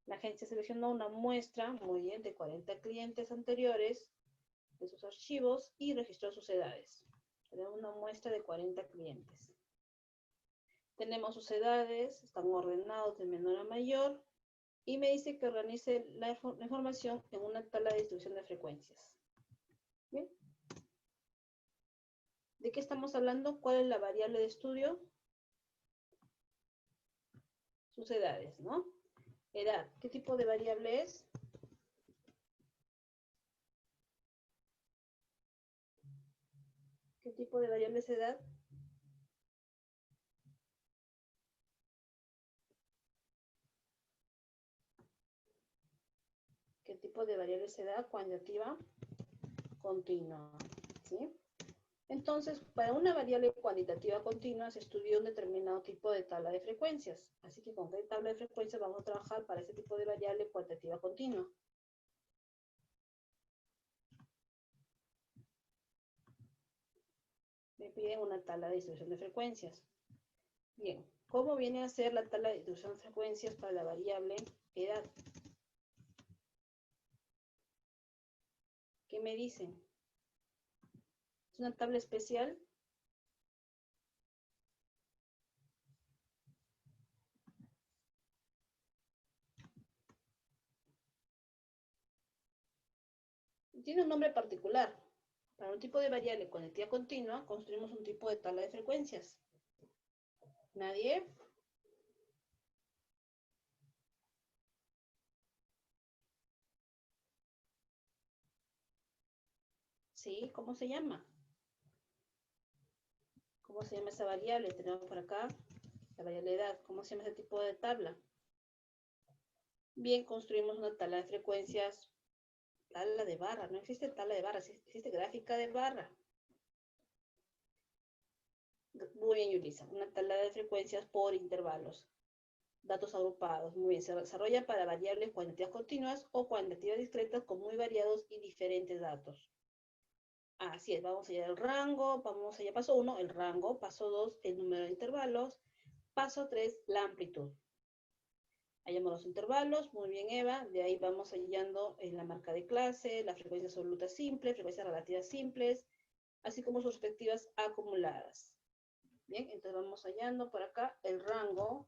La agencia seleccionó una muestra, muy bien, de 40 clientes anteriores de sus archivos y registró sus edades. Tenemos una muestra de 40 clientes. Tenemos sus edades, están ordenados de menor a mayor, y me dice que organice la información en una tabla de distribución de frecuencias. ¿Bien? ¿De qué estamos hablando? ¿Cuál es la variable de estudio? Sus edades, ¿no? Edad. ¿Qué tipo de variable es? ¿Qué tipo de variable es edad? ¿Qué tipo de variable es edad? Cuantitativa continua. ¿Sí? Entonces, para una variable cuantitativa continua se estudia un determinado tipo de tabla de frecuencias. Así que con qué tabla de frecuencias vamos a trabajar para ese tipo de variable cuantitativa continua. Me piden una tabla de distribución de frecuencias. Bien, ¿cómo viene a ser la tabla de distribución de frecuencias para la variable edad? ¿Qué me dicen? ¿Es una tabla especial? Tiene un nombre particular. Para un tipo de variable cuantitativa continua, construimos un tipo de tabla de frecuencias. ¿Nadie? Sí, ¿cómo se llama? ¿Cómo se llama esa variable? Tenemos por acá la variable edad. ¿Cómo se llama ese tipo de tabla? Bien, construimos una tabla de frecuencias. Tabla de barra, no existe tabla de barra, existe gráfica de barra. Muy bien, Yulisa. Una tabla de frecuencias por intervalos. Datos agrupados. Muy bien. Se desarrolla para variables cuantitativas continuas o cuantitativas discretas con muy variados y diferentes datos. Así es. Vamos allá del rango. Vamos allá. Paso 1, el rango. Paso 2, el número de intervalos. Paso 3, la amplitud. Hallamos los intervalos. Muy bien, Eva. De ahí vamos hallando en la marca de clase, las frecuencias absolutas simples, frecuencias relativas simples, así como sus respectivas acumuladas. Bien, entonces vamos hallando por acá el rango.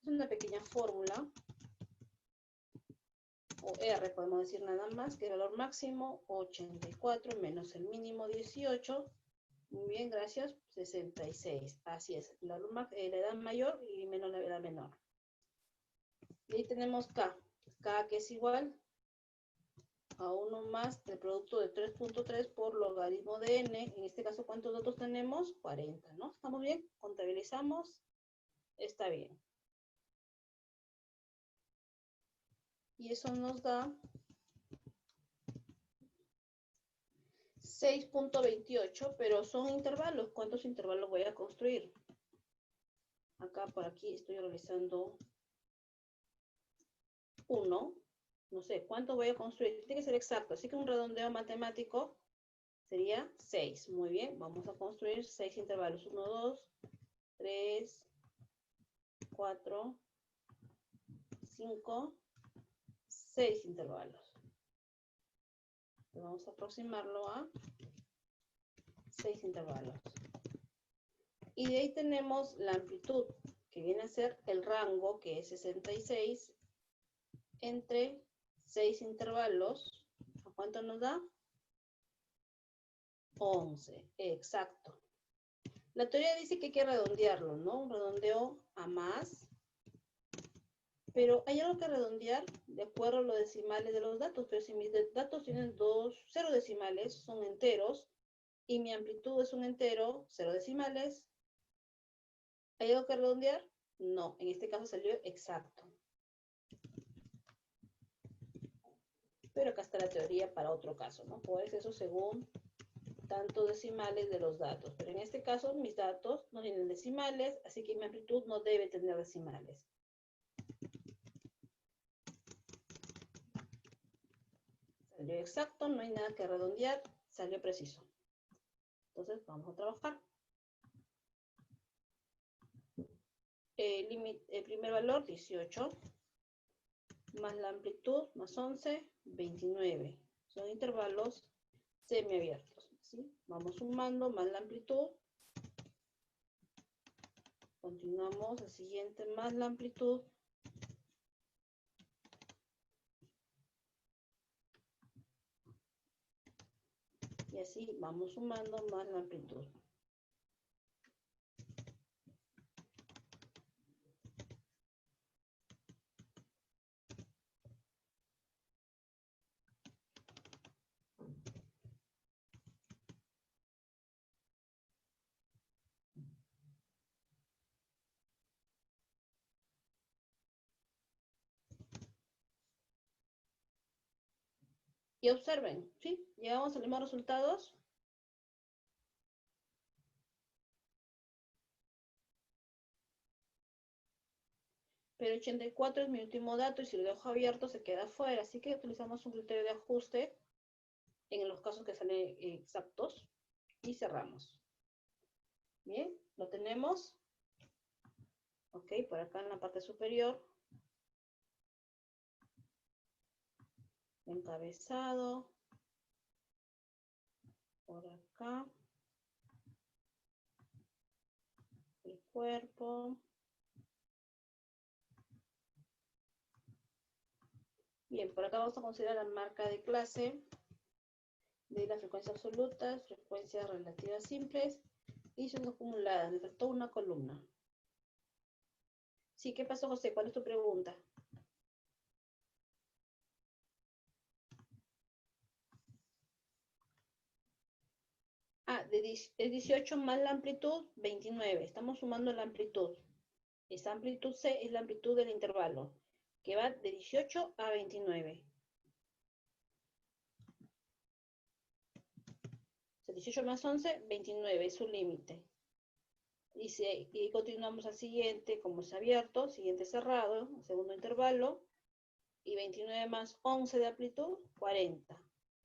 Es una pequeña fórmula, o R podemos decir nada más, que el valor máximo 84 menos el mínimo 18. Muy bien, gracias, 66. Así es, la edad mayor y menos la edad menor. Y ahí tenemos K. K que es igual a 1 más el producto de 3.3 por logaritmo de n. En este caso, ¿cuántos datos tenemos? 40, ¿no? ¿Estamos bien? Contabilizamos. Está bien. Y eso nos da 6.28, pero son intervalos. ¿Cuántos intervalos voy a construir? Acá, por aquí, estoy realizando 1. No sé, ¿cuánto voy a construir? Tiene que ser exacto, así que un redondeo matemático sería 6. Muy bien, vamos a construir 6 intervalos. 1, 2, 3, 4, 5, 6 intervalos. Vamos a aproximarlo a 6 intervalos. Y de ahí tenemos la amplitud, que viene a ser el rango, que es 66, entre 6 intervalos. ¿A cuánto nos da? 11, exacto. La teoría dice que hay que redondearlo, ¿no? Un redondeo a más. Pero hay algo que redondear de acuerdo a los decimales de los datos. Pero si mis datos tienen 0 decimales, son enteros, y mi amplitud es un entero, 0 decimales, ¿hay algo que redondear? No, en este caso salió exacto. Pero acá está la teoría para otro caso, ¿no? Pues eso según tantos decimales de los datos. Pero en este caso mis datos no tienen decimales, así que mi amplitud no debe tener decimales. Salió exacto, no hay nada que redondear, salió preciso. Entonces vamos a trabajar. El primer valor, 18, más la amplitud, más 11, 29. Son intervalos semiabiertos, ¿sí? Vamos sumando, más la amplitud. Continuamos, el siguiente, más la amplitud. Y así vamos sumando, más la amplitud. Y observen, ¿sí? Llegamos a los mismos resultados. Pero 84 es mi último dato y si lo dejo abierto se queda fuera. Así que utilizamos un criterio de ajuste en los casos que salen exactos y cerramos. Bien, lo tenemos. Ok, por acá en la parte superior. Encabezado. Por acá. El cuerpo. Bien, por acá vamos a considerar la marca de clase de las frecuencias absolutas, frecuencias relativas simples y sus acumuladas. Me faltó una columna. Sí, ¿qué pasó, José? ¿Cuál es tu pregunta? Es 18 más la amplitud, 29. Estamos sumando la amplitud. Esa amplitud C es la amplitud del intervalo. que va de 18 a 29. O sea, 18 más 11, 29 es su límite. Y continuamos al siguiente, como es abierto, siguiente cerrado, segundo intervalo, y 29 más 11 de amplitud, 40.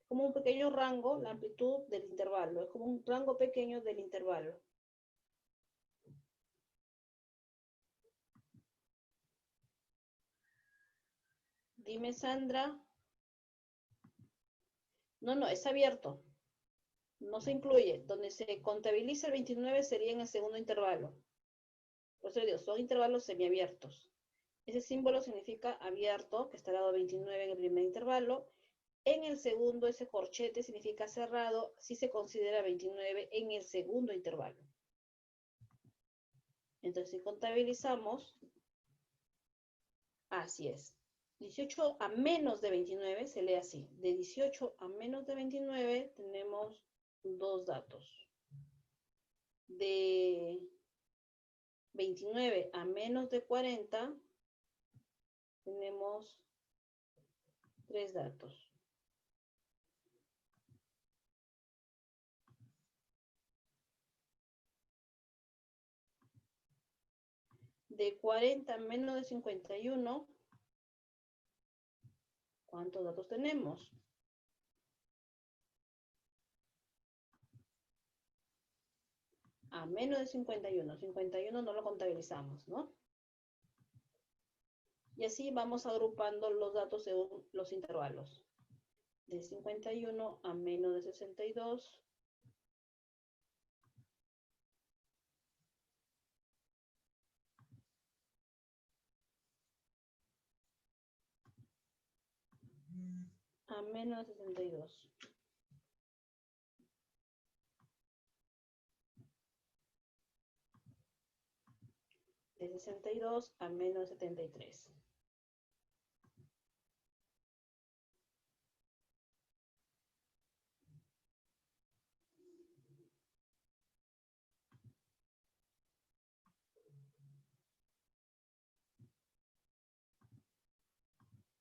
Como un pequeño rango, la amplitud del intervalo, es como un rango pequeño del intervalo. Dime, Sandra. No, es abierto. No se incluye. Donde se contabiliza el 29 sería en el segundo intervalo. Por eso digo, son intervalos semiabiertos. Ese símbolo significa abierto, que está al lado 29 en el primer intervalo. En el segundo, ese corchete significa cerrado, si se considera 29 en el segundo intervalo. Entonces, si contabilizamos, así es. 18 a menos de 29 se lee así. De 18 a menos de 29 tenemos dos datos. De 29 a menos de 40 tenemos tres datos. De 40 a menos de 51, ¿cuántos datos tenemos? A menos de 51. 51 no lo contabilizamos, ¿no? Y así vamos agrupando los datos según los intervalos. De 51 a menos de 62. A menos de 62. De 62 a menos de 73.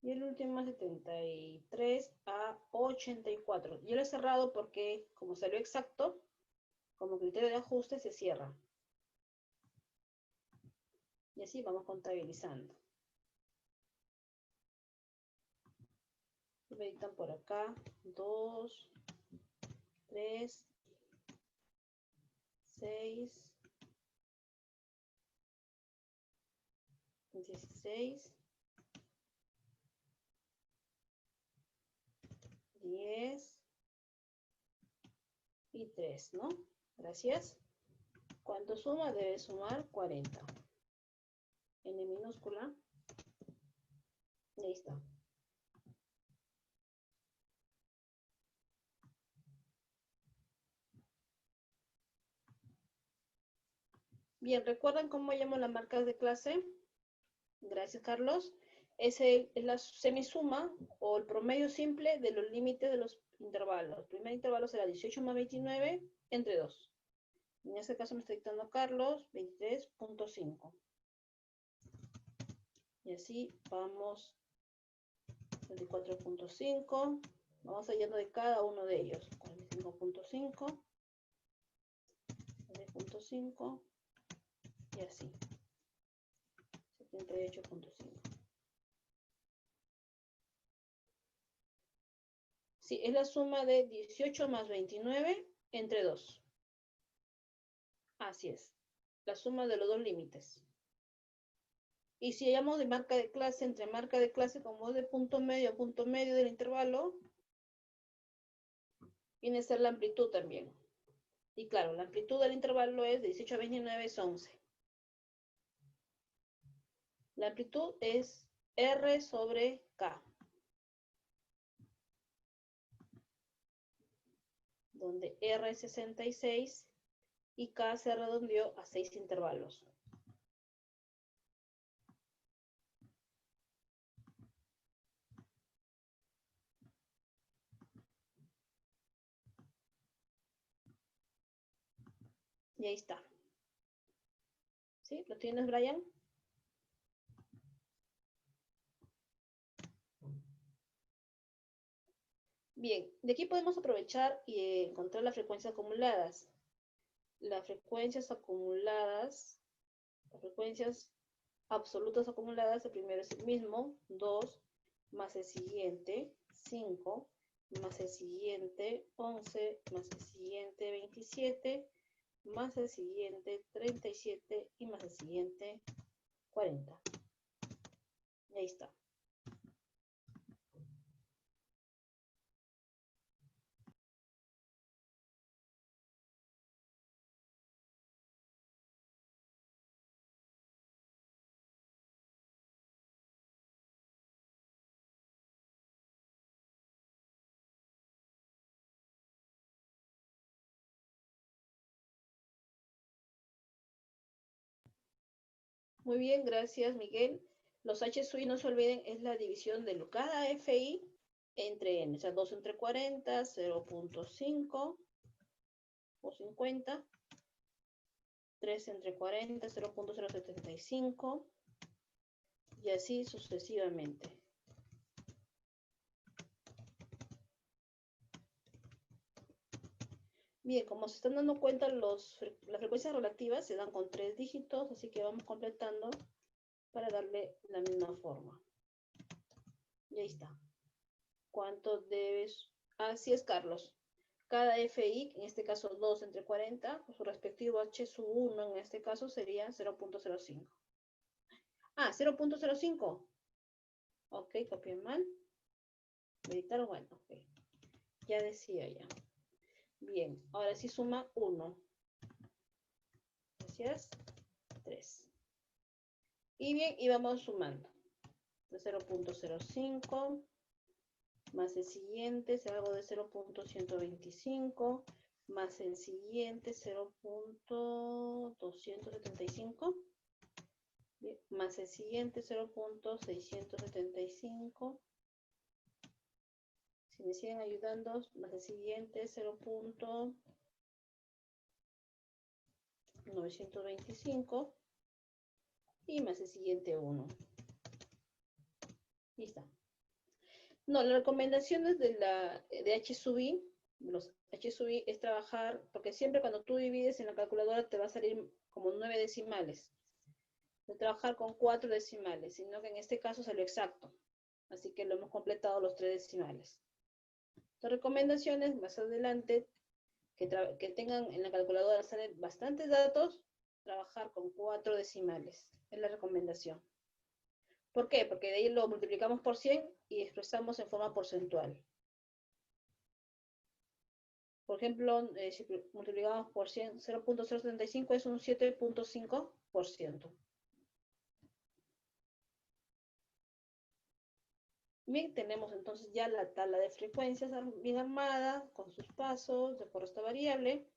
Y el último es 73 a 84. Yo lo he cerrado porque, como salió exacto, como criterio de ajuste se cierra. Y así vamos contabilizando. Me dictan por acá 2, 3, 6, 16, 10 y 3, ¿no? Gracias. ¿Cuánto suma? Debe sumar 40. N minúscula. Y ahí está. Bien, ¿recuerdan cómo llamo las marcas de clase? Gracias, Carlos. Es la semisuma o el promedio simple de los límites de los intervalos. El primer intervalo será 18 más 29 entre 2. En este caso me está dictando Carlos, 23.5. Y así vamos, 24.5. Vamos yendo de cada uno de ellos. 45.5, 3.5 y así. 78.5. Sí, es la suma de 18 más 29 entre 2. Así es. La suma de los dos límites. Y si hallamos de marca de clase, entre marca de clase como de punto medio a punto medio del intervalo, viene a ser la amplitud también. Y claro, la amplitud del intervalo es de 18 a 29 es 11. La amplitud es R sobre K. Donde R es 66 y K se redondeó a 6 intervalos. Y ahí está. ¿Sí? ¿Lo tienes, Brian? Bien, de aquí podemos aprovechar y encontrar las frecuencias acumuladas. Las frecuencias acumuladas, las frecuencias absolutas acumuladas, el primero es el mismo, 2, más el siguiente, 5, más el siguiente, 11, más el siguiente, 27, más el siguiente, 37 y más el siguiente, 40. Y ahí está. Muy bien, gracias Miguel. Los HSUI, no se olviden, es la división de cada FI entre N, o sea, 2 entre 40, 0.5 o 50, 3 entre 40, 0.075 y así sucesivamente. Bien, como se están dando cuenta, las frecuencias relativas se dan con 3 dígitos, así que vamos completando para darle la misma forma. Y ahí está. ¿Cuánto debes? Así es, Carlos. Cada FI, en este caso 2 entre 40, pues su respectivo H sub 1 en este caso sería 0.05. Ah, 0.05. Ok, copié mal. Editar, bueno, ok. Ya decía ya. Bien, ahora sí suma 1. Gracias. 3. Y bien, y vamos sumando. 0.05 más el siguiente, si hago de 0.125 más el siguiente 0.275 más el siguiente 0.675. Si me siguen ayudando, más el siguiente 0.925 y más el siguiente 1. Y está. No, las recomendaciones de H sub I, los H sub I es trabajar, porque siempre cuando tú divides en la calculadora te va a salir como 9 decimales. De trabajar con 4 decimales, sino que en este caso salió exacto. Así que lo hemos completado los 3 decimales. Las recomendaciones más adelante, que tengan en la calculadora salen bastantes datos, trabajar con 4 decimales. Es la recomendación. ¿Por qué? Porque de ahí lo multiplicamos por 100 y expresamos en forma porcentual. Por ejemplo, si multiplicamos por 100, 0.075 es un 7.5%. Bien, tenemos entonces ya la tabla de frecuencias bien armada, con sus pasos, de acuerdo a esta variable,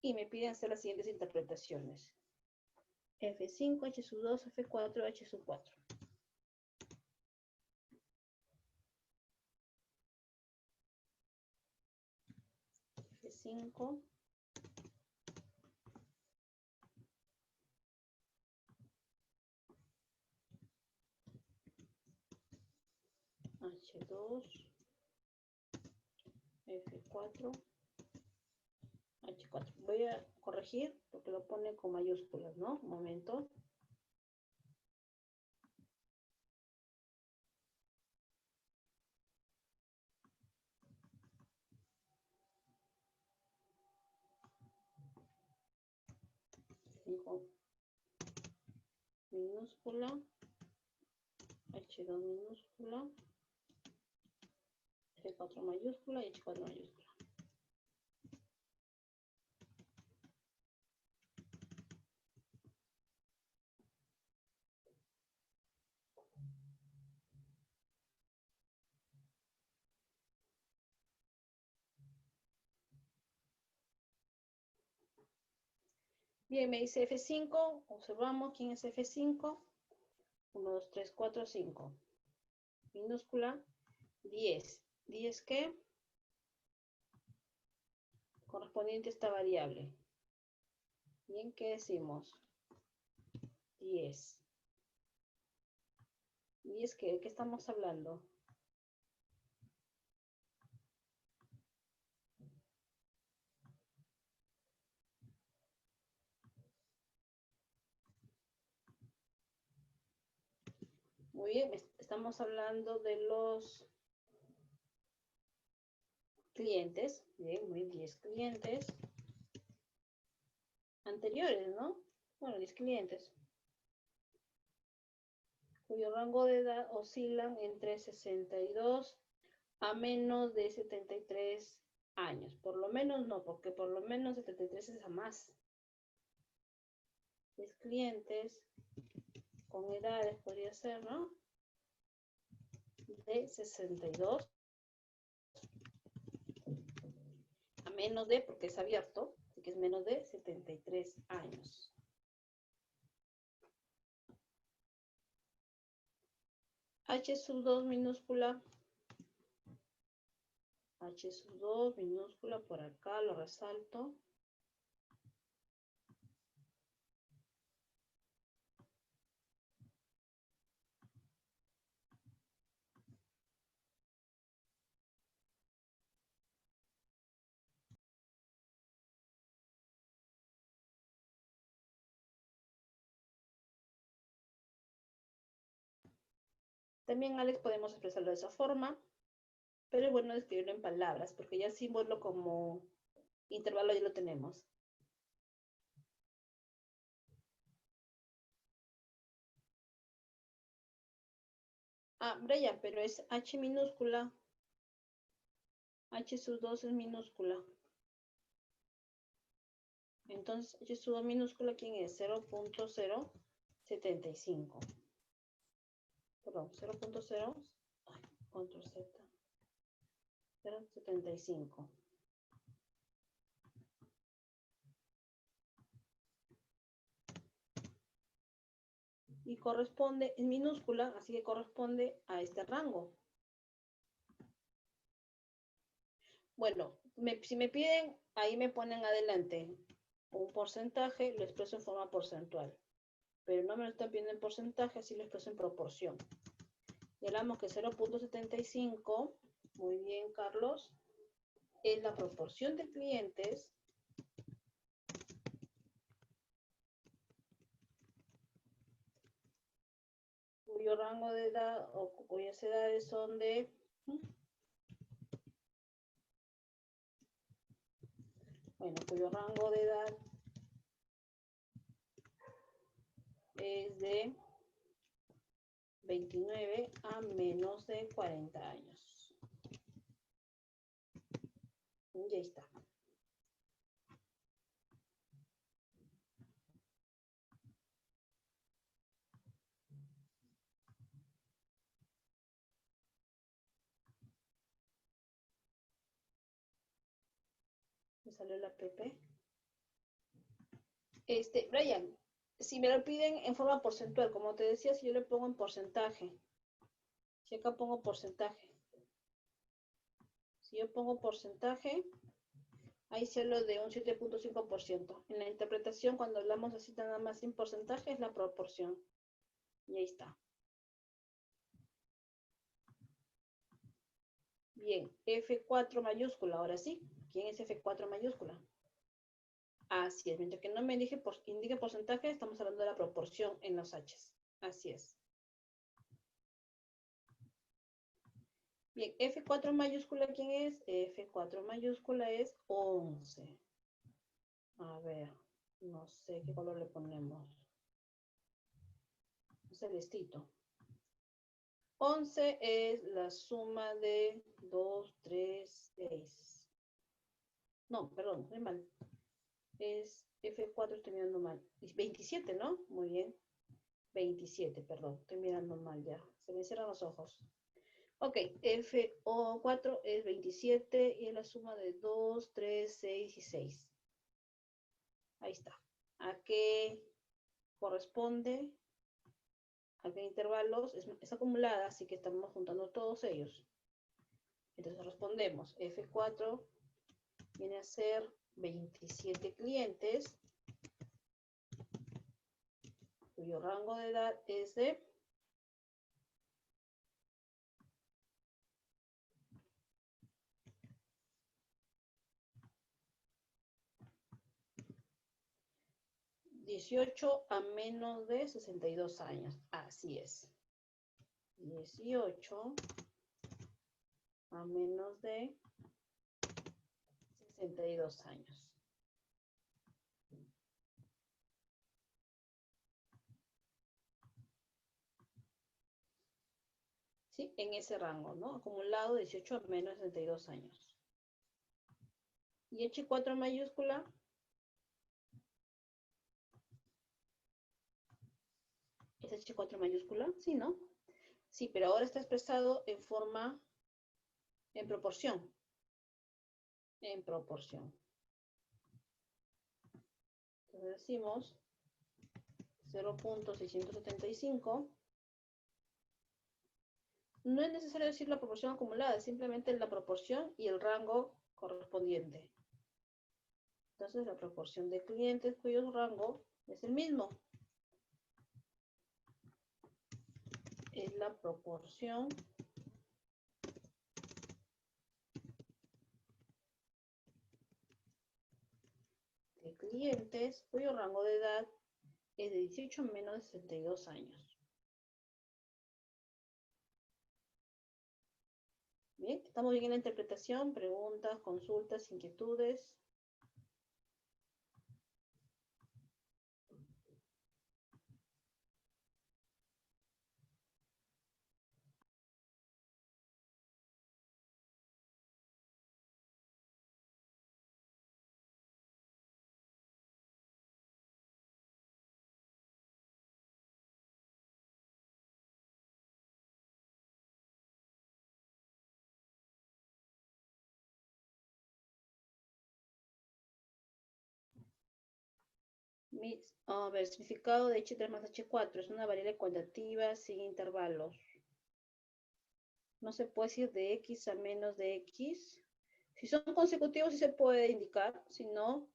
y me piden hacer las siguientes interpretaciones. F5, H sub 2, F4, H sub 4. F5. H2, F4, H4. Voy a corregir porque lo pone con mayúsculas, ¿no? Un momento. Minúscula, H2 minúscula, F4 mayúscula y H4 mayúscula. Bien, me dice F5, observamos quién es F5. 1, 2, 3, 4, 5. Minúscula, 10. ¿10 qué? Correspondiente a esta variable. Bien, ¿qué decimos? 10. ¿10 qué? ¿De qué estamos hablando? Muy bien, estamos hablando de los clientes. Bien, muy bien, 10 clientes. Anteriores, ¿no? Bueno, 10 clientes. Cuyo rango de edad oscilan entre 62 a menos de 73 años. Por lo menos no, porque por lo menos 73 es a más. 10 clientes con edades podría ser, ¿no? De 62 a menos de, porque es abierto, así que es menos de 73 años. H sub 2 minúscula. H sub 2 minúscula por acá, lo resalto. También, Alex, podemos expresarlo de esa forma, pero es bueno escribirlo en palabras, porque ya símbolo como intervalo ya lo tenemos. Ah, Brian, pero es H minúscula. H sub 2 es minúscula. Entonces, H sub 2 minúscula, ¿quién es? 0.075. Perdón, 0.0. Control Z. 0.75. Y corresponde, en minúscula, así que corresponde a este rango. Bueno, si me piden, ahí me ponen adelante un porcentaje, lo expreso en forma porcentual. Pero no me lo están pidiendo en porcentaje, así lo expreso en proporción. Y hablamos que 0.75, muy bien, Carlos, es la proporción de clientes cuyo rango de edad o cuyas edades son de cuyo rango de edad es de 29 a menos de 40 años. Ya está. Me salió la PP. Brian, si me lo piden en forma porcentual, como te decía, si yo le pongo en porcentaje, si acá pongo porcentaje, si yo pongo porcentaje, ahí se habla de un 7.5%. En la interpretación, cuando hablamos así nada más sin porcentaje, es la proporción. Y ahí está. Bien, F4 mayúscula, ahora sí. ¿Quién es F4 mayúscula? Así es, mientras que no me indique porcentaje, estamos hablando de la proporción en los H's. Así es. Bien, F4 mayúscula, ¿quién es? F4 mayúscula es 11. A ver, no sé qué color le ponemos. Celestito. 11 es la suma de 2, 3, 6. No, perdón, estoy mal. Es F4, estoy mirando mal. Es 27, ¿no? Muy bien. 27, perdón, estoy mirando mal ya. Se me cierran los ojos. Ok, FO4 es 27 y es la suma de 2, 3, 6 y 6. Ahí está. ¿A qué corresponde? ¿A qué intervalos? Es acumulada, así que estamos juntando todos ellos. Entonces respondemos. F4 viene a ser 27 clientes cuyo rango de edad es de 18 a menos de 62 años. Así es. 18 a menos de 62 años. ¿Sí? En ese rango, ¿no? Acumulado 18 a menos de 62 años. Y H4 mayúscula. ¿Es H4 mayúscula? Sí, ¿no? Sí, pero ahora está expresado en forma, en proporción. En proporción. Entonces decimos 0.675. No es necesario decir la proporción acumulada, es simplemente la proporción y el rango correspondiente. Entonces la proporción de clientes cuyo rango es el mismo. Es la proporción de clientes cuyo rango de edad es de 18 a menos de 62 años. Bien, estamos bien en la interpretación, preguntas, consultas, inquietudes. A ver, significado de H3 más H4 es una variable cuantitativa sin intervalos. No se puede decir de X a menos de X. Si son consecutivos sí se puede indicar, si no,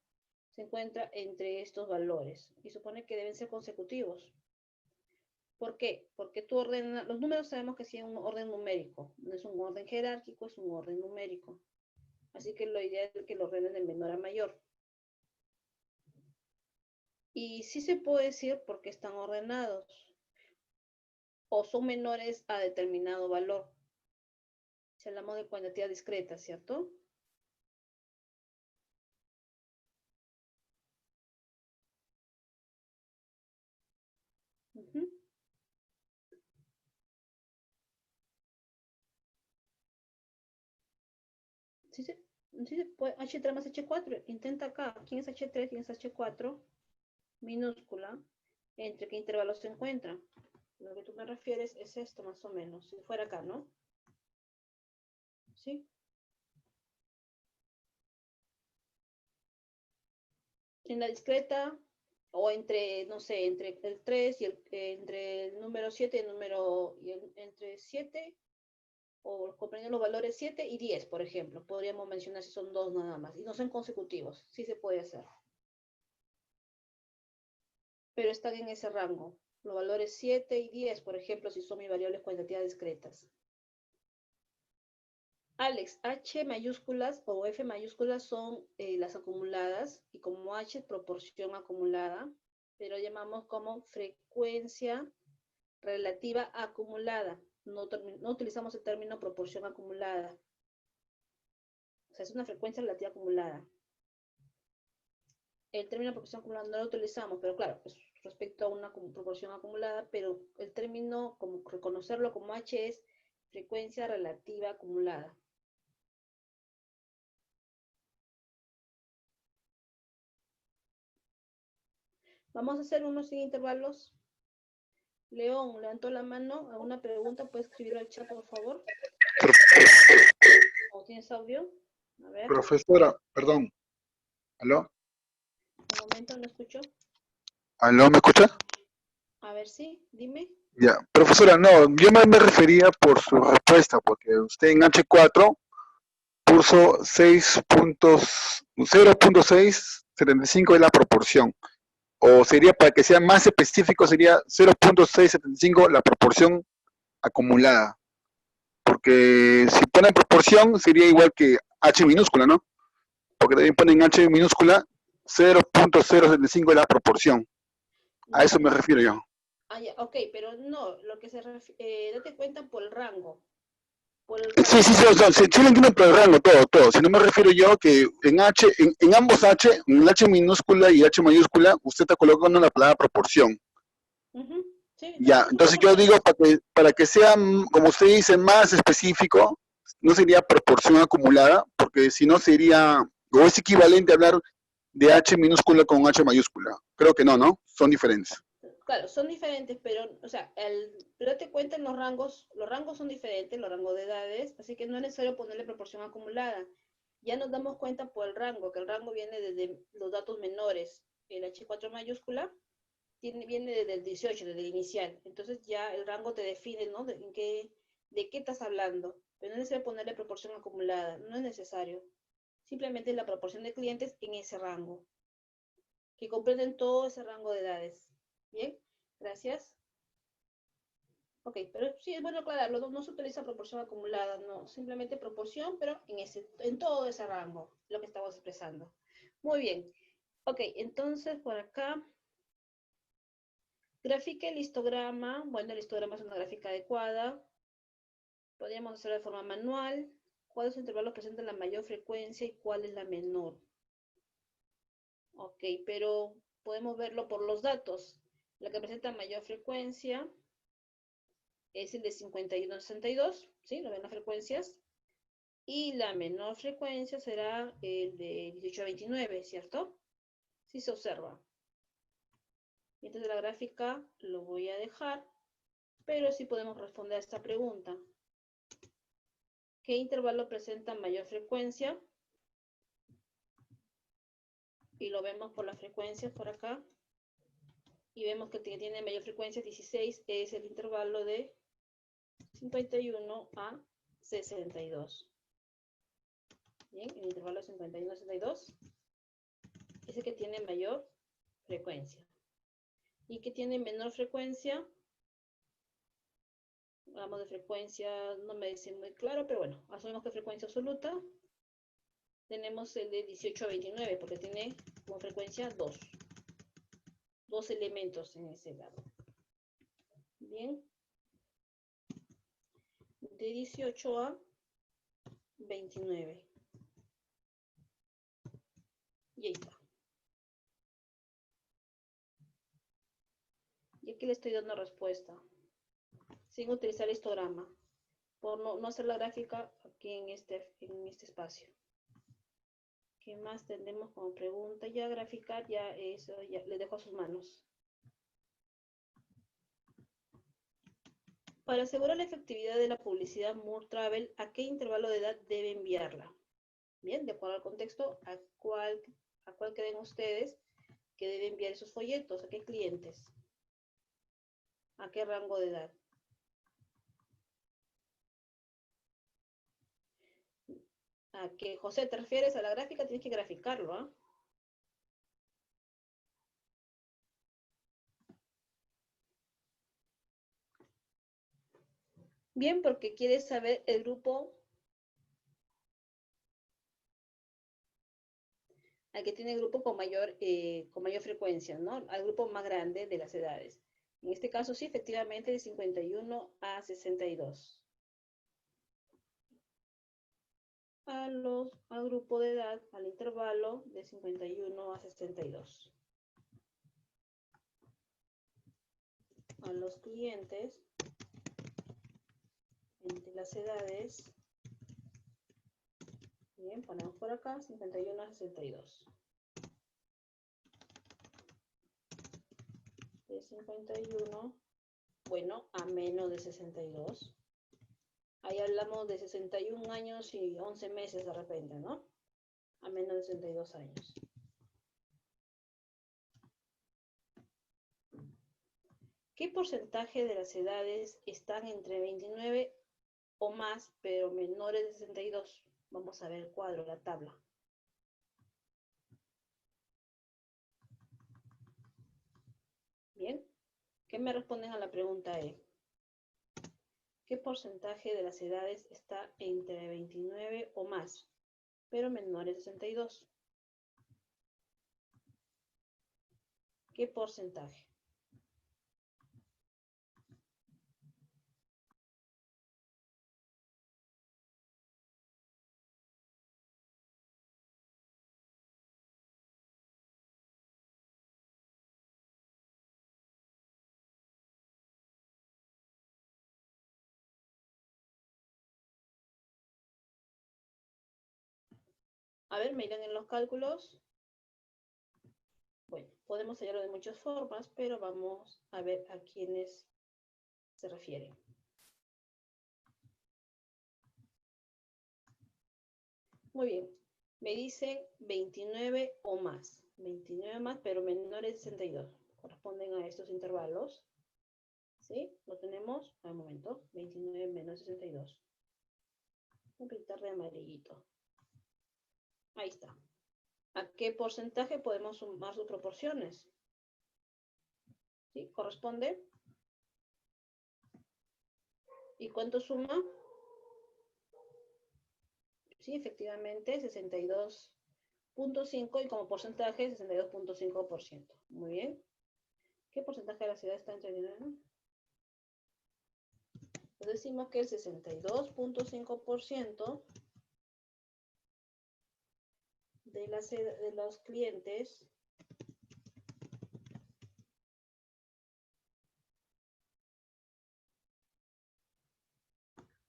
se encuentra entre estos valores. Y supone que deben ser consecutivos. ¿Por qué? Porque tú ordenas, los números sabemos que sí es un orden numérico. No es un orden jerárquico, es un orden numérico. Así que lo ideal es que lo ordenen de menor a mayor. Y sí se puede decir porque están ordenados. O son menores a determinado valor. Si hablamos de cuantía discreta, ¿cierto? Uh-huh. Sí, se puede. H3 más H4. Intenta acá. ¿Quién es H3? ¿Quién es H4? Minúscula. ¿Entre qué intervalos se encuentran? Lo que tú me refieres es esto más o menos. Si fuera acá, ¿no? ¿Sí? En la discreta, o entre, no sé, entre el 3 y entre el número 7 y el número, entre 7, o comprenden los valores 7 y 10, por ejemplo. Podríamos mencionar si son dos nada más. Y no son consecutivos. Sí se puede hacer. Pero están en ese rango. Los valores 7 y 10, por ejemplo, si son mis variables cuantitativas discretas. Alex, H mayúsculas o F mayúsculas son las acumuladas, y como H proporción acumulada, pero llamamos como frecuencia relativa acumulada. No utilizamos el término proporción acumulada. O sea, es una frecuencia relativa acumulada. El término proporción acumulada no lo utilizamos, pero claro, es respecto a una proporción acumulada, pero el término, como reconocerlo como H, es frecuencia relativa acumulada. Vamos a hacer unos sin intervalos. León, levantó la mano. ¿Alguna pregunta? ¿Puedes escribirlo al chat, por favor? ¿O tienes audio? A ver. Profesora, perdón. ¿Aló? Un momento, no escucho. ¿Aló, me escucha? A ver, sí, dime. Ya, profesora, no, yo me refería por su respuesta, porque usted en H4 puso 0.675 es la proporción. O sería, para que sea más específico, sería 0.675 la proporción acumulada. Porque si ponen proporción, sería igual que H minúscula, ¿no? Porque también ponen H minúscula, 0.075 es la proporción. A eso me refiero yo. Ah, ya, ok, pero no, lo que se refiere, date cuenta por el rango. Sí, sí, sí, o sea, sí, sí lo entiendo por el rango, todo, todo. Si no me refiero yo que en H, en ambos H, en el H minúscula y H mayúscula, usted está colocando la palabra proporción. Ujú, sí, no, Ya, no entonces estamos yo digo hablando. para que sea, como usted dice, más específico, no sería proporción acumulada, porque si no sería, o es equivalente a hablar de H minúscula con H mayúscula. Creo que no, ¿no? Son diferentes. Claro, son diferentes, pero, o sea, pero date cuenta en los rangos son diferentes, los rangos de edades, así que no es necesario ponerle proporción acumulada. Ya nos damos cuenta por el rango, que el rango viene desde los datos menores. El H4 mayúscula viene desde el 18, desde el inicial. Entonces ya el rango te define, ¿no? De qué estás hablando. Pero no es necesario ponerle proporción acumulada, no es necesario. Simplemente la proporción de clientes en ese rango, que comprenden todo ese rango de edades. Bien, gracias. Ok, pero sí es bueno aclararlo, no se utiliza proporción acumulada, no, simplemente proporción, pero en todo ese rango, lo que estamos expresando. Muy bien. Ok, entonces por acá, grafique el histograma. Bueno, el histograma es una gráfica adecuada. Podríamos hacerlo de forma manual. ¿Cuáles intervalos presentan la mayor frecuencia y cuál es la menor? Ok, pero podemos verlo por los datos. La que presenta mayor frecuencia es el de 51 a 62, ¿sí? ¿Lo ven las frecuencias? Y la menor frecuencia será el de 18 a 29, ¿cierto? Sí se observa. Y entonces la gráfica lo voy a dejar, pero sí podemos responder a esta pregunta. ¿Qué intervalo presenta mayor frecuencia? Y lo vemos por las frecuencias por acá. Y vemos que tiene mayor frecuencia 16, es el intervalo de 51 a 62. Bien, el intervalo 51 a 62 es el que tiene mayor frecuencia. Y que tiene menor frecuencia, hablamos de frecuencia, no me dice muy claro, pero bueno, asumimos que frecuencia absoluta. Tenemos el de 18 a 29, porque tiene como frecuencia dos elementos en ese lado. Bien, de 18 a 29. Y ahí está. Y aquí le estoy dando respuesta, sin utilizar el histograma, por no hacer la gráfica aquí en este espacio. ¿Qué más tenemos como pregunta? Ya graficar, ya eso, ya le dejo a sus manos. Para asegurar la efectividad de la publicidad More Travel, ¿a qué intervalo de edad debe enviarla? Bien, de acuerdo al contexto, ¿a cuál creen ustedes que debe enviar esos folletos? ¿A qué clientes? ¿A qué rango de edad? ¿A qué, José, te refieres a la gráfica? Tienes que graficarlo, ¿ah? Bien, porque quieres saber el grupo al que tiene el grupo con mayor frecuencia, ¿no? Al grupo más grande de las edades. En este caso, sí, efectivamente, de 51 a 62. Al grupo de edad, al intervalo de 51 a 62. A los clientes entre las edades, bien, ponemos por acá 51 a 62. De 51, bueno, a menos de 62. Ahí hablamos de 61 años y 11 meses de repente, ¿no? A menos de 62 años. ¿Qué porcentaje de las edades están entre 29 o más, pero menores de 62? Vamos a ver el cuadro, la tabla. Bien, ¿qué me responden a la pregunta E? ¿Qué porcentaje de las edades está entre 29 o más, pero menores de 62? ¿Qué porcentaje? A ver, me irán en los cálculos. Bueno, podemos hallarlo de muchas formas, pero vamos a ver a quiénes se refiere. Muy bien. Me dicen 29 o más. 29 más, pero menores de 62. Corresponden a estos intervalos. ¿Sí? Lo tenemos. Al momento. 29 menos 62. Voy a pintar de amarillito. Ahí está. ¿A qué porcentaje podemos sumar sus proporciones? ¿Sí? ¿Corresponde? ¿Y cuánto suma? Sí, efectivamente, 62.5 y como porcentaje 62.5%. Muy bien. ¿Qué porcentaje de la ciudad está entre dinero? Pues decimos que el 62.5% de los clientes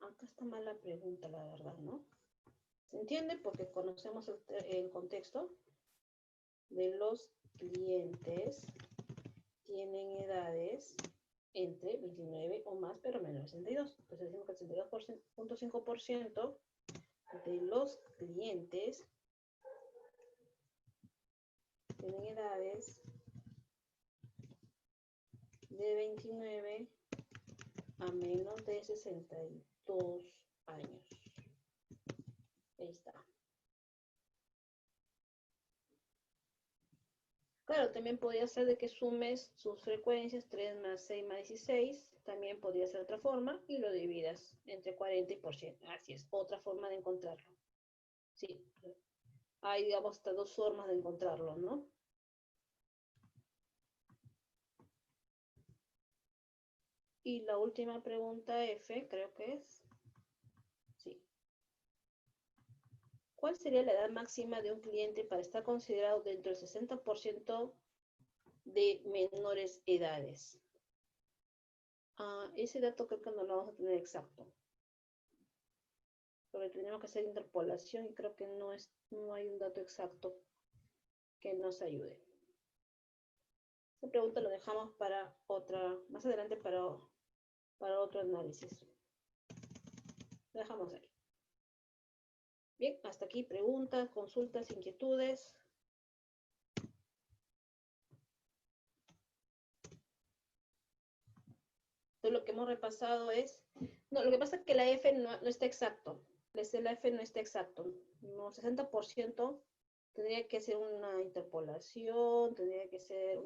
acá está mal la pregunta, la verdad, ¿no? ¿Se entiende? Porque conocemos el contexto de los clientes tienen edades entre 29 o más, pero menos de 62. Entonces decimos que el 62.5% de los clientes tienen edades de 29 a menos de 62 años. Ahí está. Claro, también podría ser de que sumes sus frecuencias 3 más 6 más 16. También podría ser otra forma y lo dividas entre 40 y por 100. Así es, otra forma de encontrarlo. Sí, hay, digamos, hasta dos formas de encontrarlo, ¿no? Y la última pregunta F, creo que es. Sí. ¿Cuál sería la edad máxima de un cliente para estar considerado dentro del 60% de menores edades? Ese dato creo que no lo vamos a tener exacto. Porque tenemos que hacer interpolación y creo que no hay un dato exacto que nos ayude. Esta pregunta lo dejamos para otra, más adelante para otro análisis. Lo dejamos ahí. Bien, hasta aquí preguntas, consultas, inquietudes. Entonces lo que hemos repasado es, no, lo que pasa es que la F no está exacto. La F no está exacto. No, 60% tendría que ser una interpolación, tendría que ser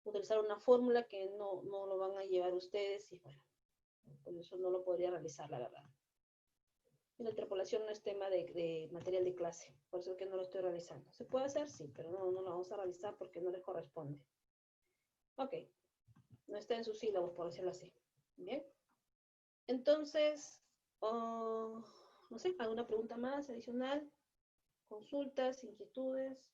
utilizar una fórmula que no lo van a llevar ustedes y bueno, por eso no lo podría realizar, la verdad. Y la interpolación no es tema de material de clase, por eso es que no lo estoy realizando. ¿Se puede hacer? Sí, pero no lo vamos a realizar porque no les corresponde. Ok, no está en sus sílabos, por decirlo así. Bien. Entonces, no sé, ¿alguna pregunta más adicional? ¿Consultas, inquietudes?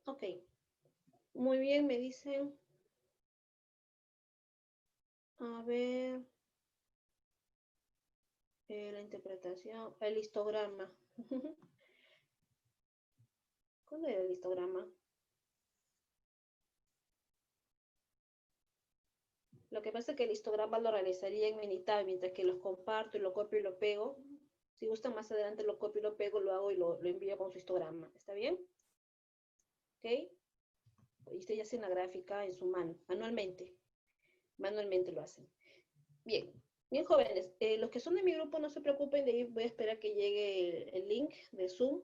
Ok, muy bien, me dicen. A ver, la interpretación, el histograma. ¿Cuál era el histograma? Lo que pasa es que el histograma lo realizaría en Minitab, mientras que los comparto y lo copio y lo pego. Si gustan más adelante lo copio y lo pego, lo hago y lo envío con su histograma. ¿Está bien? ¿Ok? Y ustedes hacen la gráfica en su mano, manualmente. Manualmente lo hacen. Bien. Bien, jóvenes. Los que son de mi grupo, no se preocupen, de ahí voy a esperar que llegue el link de Zoom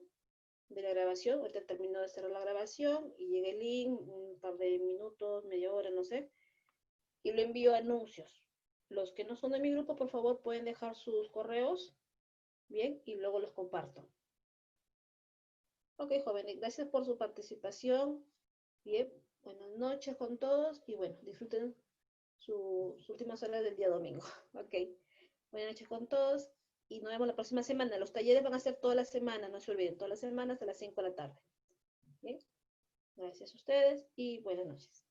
de la grabación. Ahorita termino de cerrar la grabación y llega el link, un par de minutos, media hora, no sé. Y lo envío a anuncios. Los que no son de mi grupo, por favor, pueden dejar sus correos, bien, y luego los comparto. Ok, jóvenes, gracias por su participación. Bien, buenas noches con todos y bueno, disfruten sus últimas horas del día domingo. Ok, buenas noches con todos y nos vemos la próxima semana. Los talleres van a ser toda la semana, no se olviden, todas las semanas a las 5 de la tarde. Bien, gracias a ustedes y buenas noches.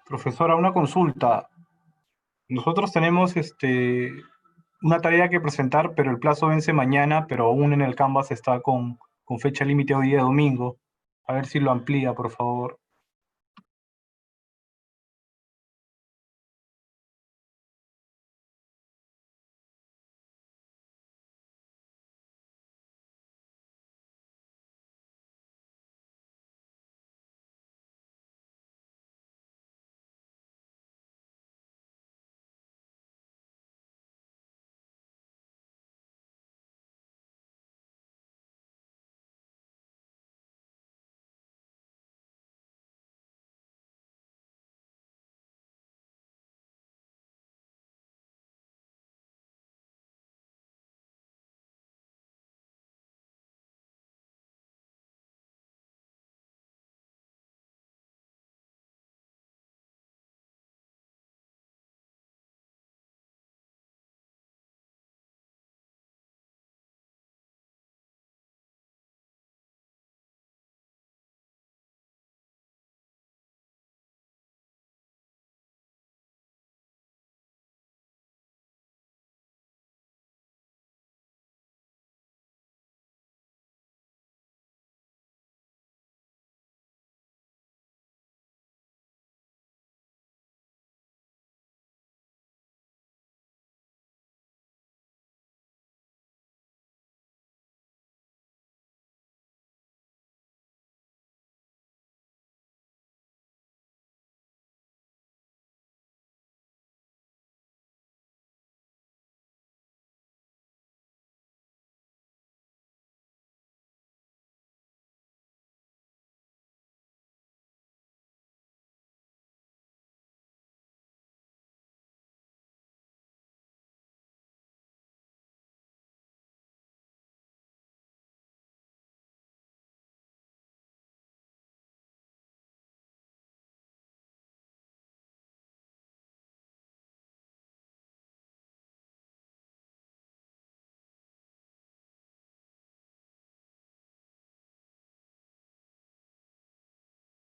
Profesora, una consulta. Nosotros tenemos una tarea que presentar, pero el plazo vence mañana, pero aún en el Canvas está con fecha límite hoy día domingo. A ver si lo amplía, por favor.